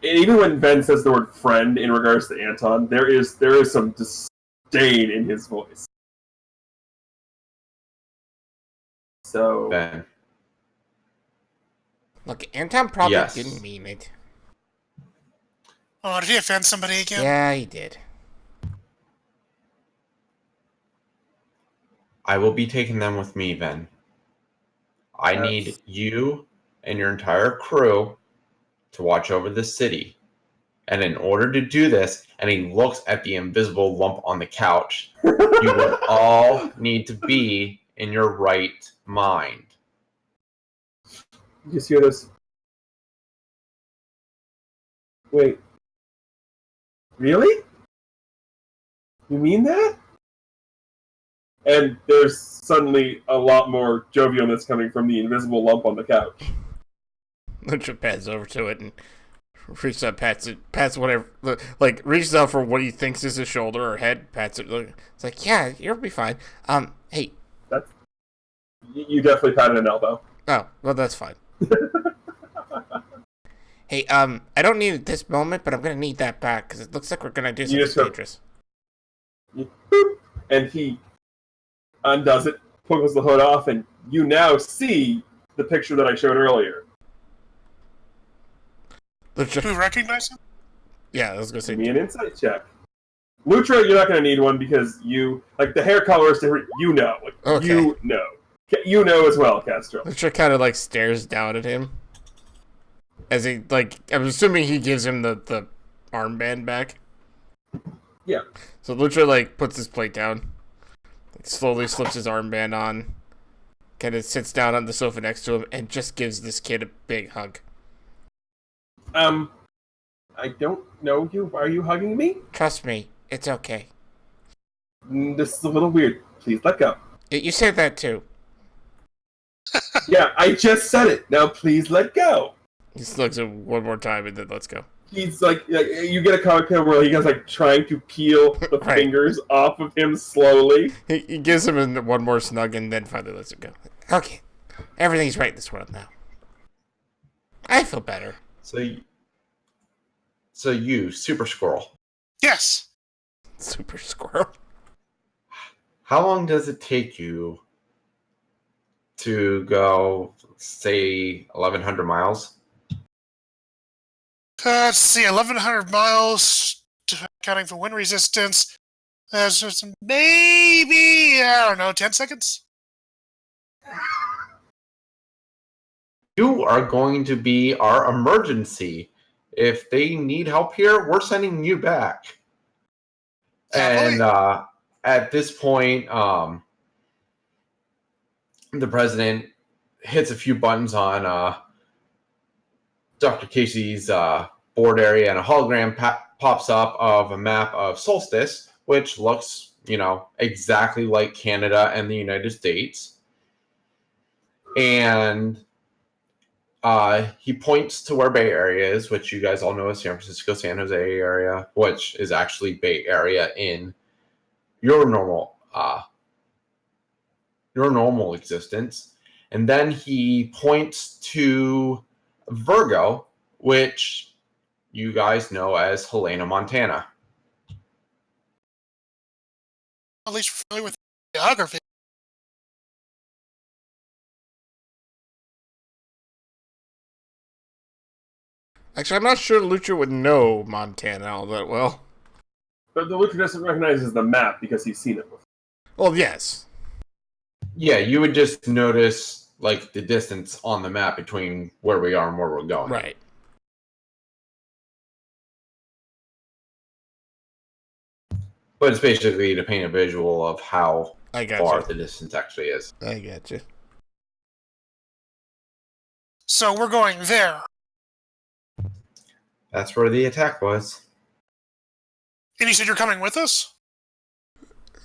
And even when Ben says the word friend in regards to Anton, there is some disdain in his voice. So Ben. Look, Anton probably Yes. didn't mean it. Oh, did he offend somebody again? Yeah, he did. I will be taking them with me, Ben. I need you and your entire crew to watch over the city. And in order to do this, and he looks at the invisible lump on the couch, you will all need to be in your right mind. you just hear this. Wait. Really? You mean that? And there's suddenly a lot more jovialness coming from the invisible lump on the couch. Lucha pats over to it and reaches out, pats whatever, like reaches out for what he thinks is his shoulder or head, pats it. It's like, yeah, you'll be fine. Hey. That's you definitely patted an elbow. Oh, well, that's fine. Hey, I don't need it at this moment, but I'm gonna need that back because it looks like we're gonna do something dangerous. And he undoes it, pulls the hood off, and you now see the picture that I showed earlier. Lucha. Do we recognize him? Yeah, I was gonna say. Give me an insight check. Lutra, you're not going to need one because you, like, the hair color is different. You know. Like, Okay. You know. You know as well, Castro. Lucha kind of, like, stares down at him. As he, like, I'm assuming he gives him the armband back. Yeah. So Lucha, like, puts his plate down, like, slowly slips his armband on, kind of sits down on the sofa next to him, and just gives this kid a big hug. I don't know you. Why are you hugging me? Trust me, it's okay. This is a little weird. Please let go. You said that too. Yeah, I just said it. Now please let go. He slugs him one more time and then let's go. He's like you get a comic panel where he goes like trying to peel the Right. fingers off of him slowly. He gives him one more snug and then finally lets him go. Okay, everything's right in this world now. I feel better. So you, Super Squirrel, Yes. Super Squirrel. how long does it take you to go, say, 1,100 miles? Let's see, 1,100 miles, counting for wind resistance. So it's maybe, I don't know, 10 seconds? You are going to be our emergency. If they need help here, we're sending you back. And at this point, the president hits a few buttons on Dr. Casey's board area, and a hologram pops up of a map of Solstice, which looks, exactly like Canada and the United States. And he points to where Bay Area is, which you guys all know is San Francisco, San Jose area, which is actually Bay Area in your normal existence. And then he points to Virgo, which you guys know as Helena, Montana. At least we're familiar with the geography. Actually, I'm not sure Lucha would know Montana all that well. But the Lucha doesn't recognize the map because he's seen it before. Well, yes. Yeah, you would just notice like the distance on the map between where we are and where we're going. Right. But it's basically to paint a visual of how far the distance actually is. I gotcha. So we're going there. That's where the attack was. And you said you're coming with us?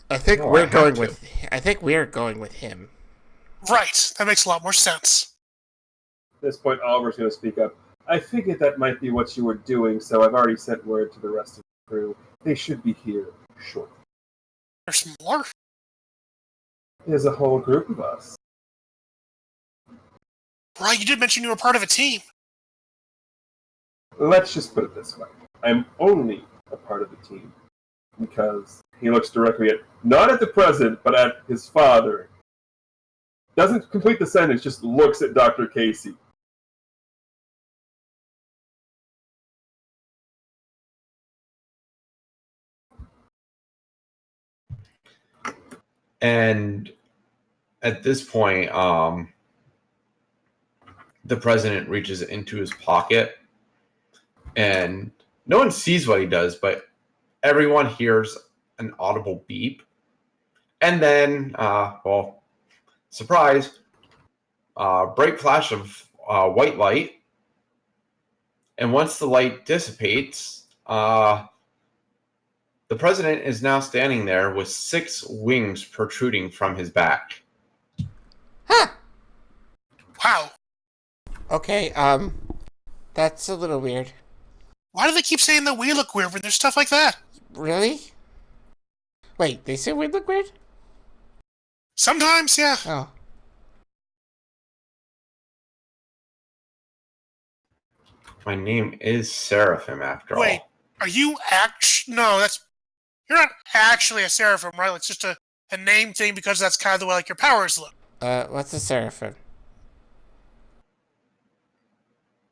I think we're going with him. Right. That makes a lot more sense. At this point, Oliver's going to speak up. I figured that might be what you were doing, so I've already sent word to the rest of the crew. They should be here shortly. There's more? There's a whole group of us. Right, you did mention you were part of a team. Let's just put it this way. I'm only a part of the team because he looks directly not at the president, but at his father. Doesn't complete the sentence, just looks at Dr. Casey. And at this point, the president reaches into his pocket, and no one sees what he does, but everyone hears an audible beep. And then, surprise, bright flash of white light. And once the light dissipates, the president is now standing there with 6 wings protruding from his back. Huh. Wow. Okay, that's a little weird. Why do they keep saying that we look weird when there's stuff like that? Really? Wait, they say we look weird? Sometimes, yeah. Oh. My name is Seraphim, after all. Wait, are you No, you're not actually a seraphim, right? It's just a name thing because that's kind of the way like your powers look. What's a seraphim?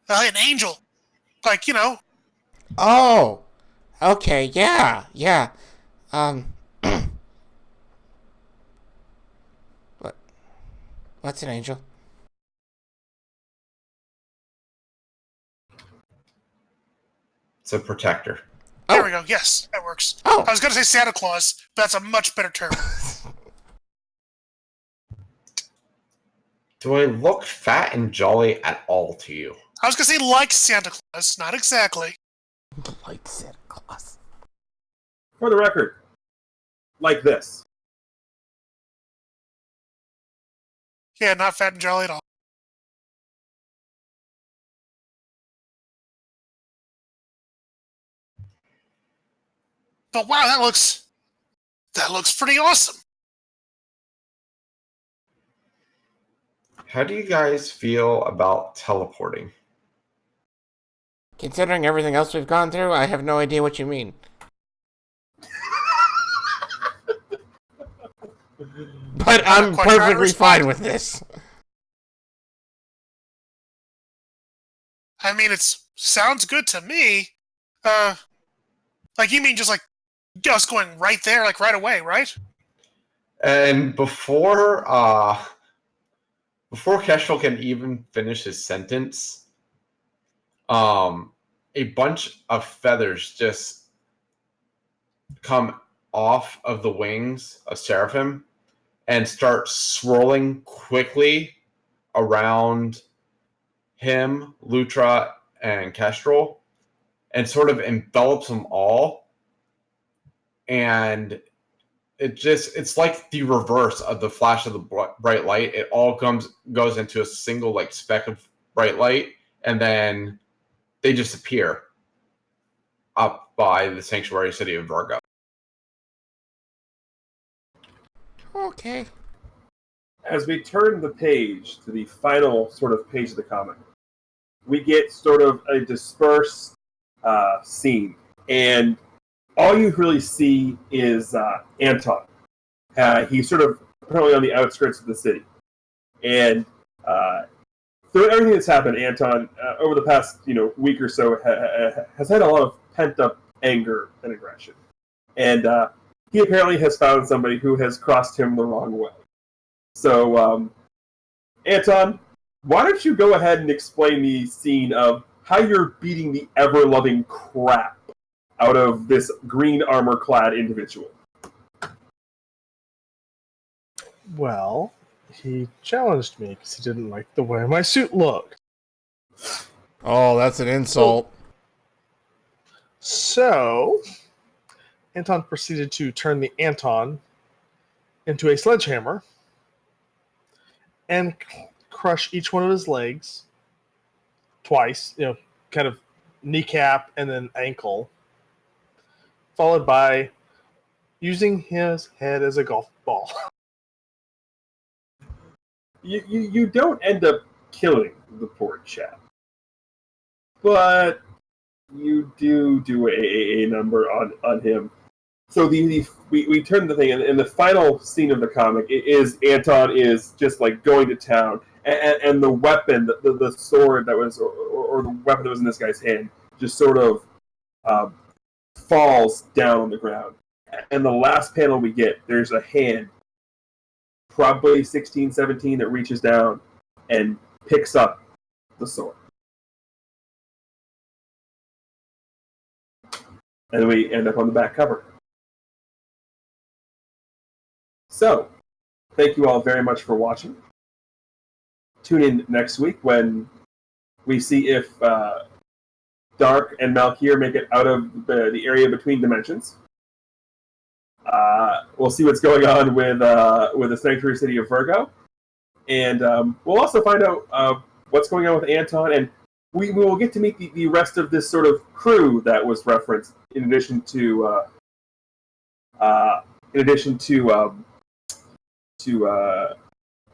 An angel. Like, Oh! Okay, yeah. What's an angel? It's a protector. There we go. Yes, that works. Oh. I was going to say Santa Claus, but that's a much better term. Do I look fat and jolly at all to you? I was going to say like Santa Claus, not exactly. Like Santa Claus. For the record, like this. Yeah, not fat and jolly at all. But wow, that looks pretty awesome. How do you guys feel about teleporting? Considering everything else we've gone through, I have no idea what you mean. But I'm perfectly fine with this. I mean, sounds good to me. Like you mean just like us going right there, like right away, right? And before Kestrel can even finish his sentence, a bunch of feathers just come off of the wings of Seraphim and start swirling quickly around him, Lutra, and Kestrel, and sort of envelops them all. And it's like the reverse of the flash of the bright light. It all goes into a single like speck of bright light, and then they disappear up by the sanctuary city of Virgo. Okay. As we turn the page to the final sort of page of the comic, we get sort of a dispersed scene, and all you really see is Anton. He's sort of apparently on the outskirts of the city, and through everything that's happened, Anton over the past week or so has had a lot of pent up anger and aggression, and he apparently has found somebody who has crossed him the wrong way. So, Anton, why don't you go ahead and explain the scene of how you're beating the ever-loving crap out of this green armor-clad individual? Well, he challenged me because he didn't like the way my suit looked. Oh, that's an insult. So, Anton proceeded to turn the Anton into a sledgehammer and crush each one of his legs twice, kind of kneecap and then ankle, followed by using his head as a golf ball. You don't end up killing the poor chap, but you do a number on him. So we turn the thing, and the final scene of the comic is Anton is just like going to town, and the weapon, the sword that was, or the weapon that was in this guy's hand, just sort of falls down on the ground. And the last panel we get, there's a hand, probably 16, 17, that reaches down and picks up the sword. And we end up on the back cover. So, thank you all very much for watching. Tune in next week when we see if Dark and Malkier make it out of the area between dimensions. We'll see what's going on with the sanctuary city of Virgo. And we'll also find out what's going on with Anton, and we will get to meet the rest of this sort of crew that was referenced, in addition to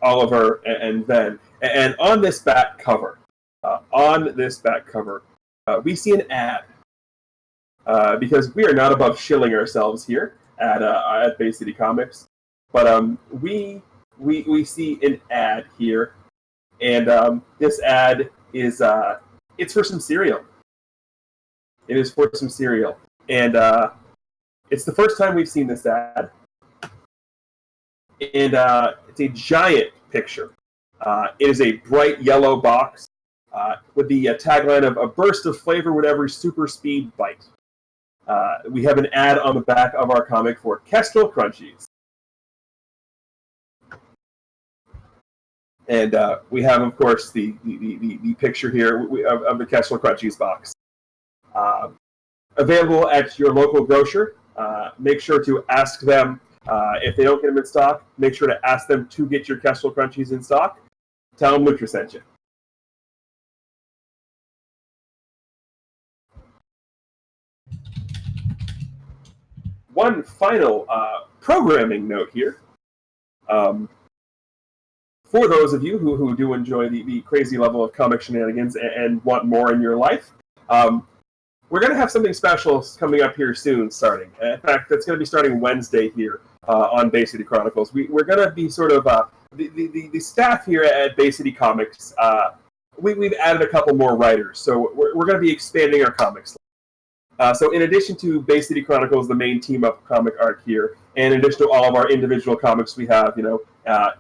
Oliver and Ben. And on this back cover, we see an ad because we are not above shilling ourselves here at Bay City Comics, but we see an ad here, and this ad is it's for some cereal. It is for some cereal, and it's the first time we've seen this ad. And it's a giant picture. It is a bright yellow box with the tagline of "A burst of flavor with every super speed bite." We have an ad on the back of our comic for Kestrel Crunchies. And we have, of course, the picture here of the Kestrel Crunchies box. Available at your local grocer. Make sure to ask them if they don't get them in stock. Make sure to ask them to get your Kestrel Crunchies in stock. Tell them Lucha sent you. One final programming note here. For those of you who do enjoy the crazy level of comic shenanigans and want more in your life, we're going to have something special coming up here soon starting. In fact, that's going to be starting Wednesday here on Bay City Chronicles. We're going to be sort of, the staff here at Bay City Comics, we've added a couple more writers. So we're going to be expanding our comics. So in addition to Bay City Chronicles, the main team-up comic arc here, and in addition to all of our individual comics we have,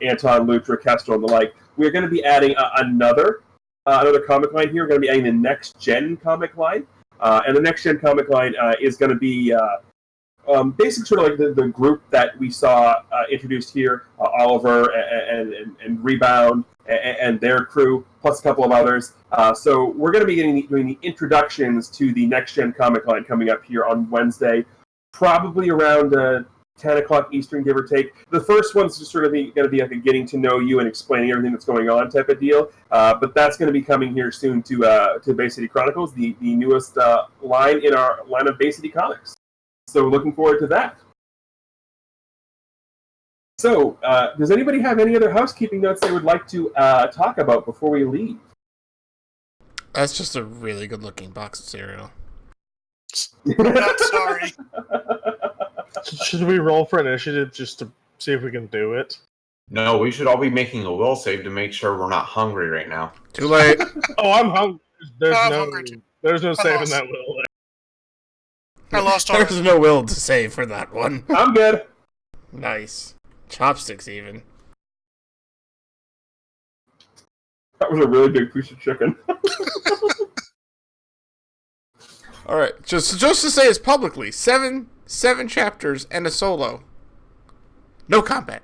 Anton, Lutra, Kestrel, and the like, we're going to be adding another comic line here. We're going to be adding the Next Gen comic line. And the Next Gen comic line is going to be basically sort of like the group that we saw introduced here, Oliver and Rebound and their crew, plus a couple of others. So we're going to be doing the introductions to the Next Gen comic line coming up here on Wednesday, probably around 10 o'clock Eastern, give or take. The first one's just sort of going to be like a getting to know you and explaining everything that's going on type of deal. But that's going to be coming here soon to Bay City Chronicles, the newest line in our line of Bay City Comics. So looking forward to that. So, does anybody have any other housekeeping notes they would like to talk about before we leave? That's just a really good-looking box of cereal. I'm not sorry. Should we roll for initiative just to see if we can do it? No, we should all be making a will save to make sure we're not hungry right now. Too late. Oh, I'm hungry. I'm hungry too. There's no saving lost. that will. I lost already. There's no will to save for that one. I'm good. Nice. Chopsticks, even. That was a really big piece of chicken. All right, just to say this publicly, seven chapters and a solo. No combat.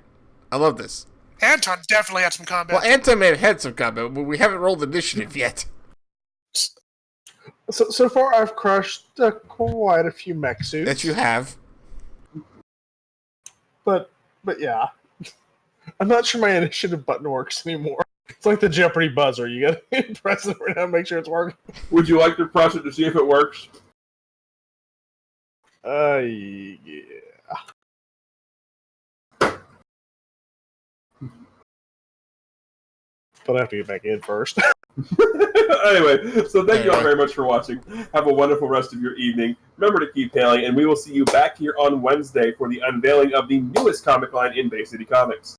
I love this. Anton definitely had some combat. Well, Anton may have had some combat, but we haven't rolled initiative yet. So far, I've crushed quite a few mech suits. That you have. But yeah. I'm not sure my initiative button works anymore. It's like the Jeopardy buzzer. You gotta press it right now and make sure it's working. Would you like to press it to see if it works? Yeah. But I have to get back in first. Anyway, so thank you all very much for watching. Have a wonderful rest of your evening. Remember to keep tailing, and we will see you back here on Wednesday for the unveiling of the newest comic line in Bay City Comics.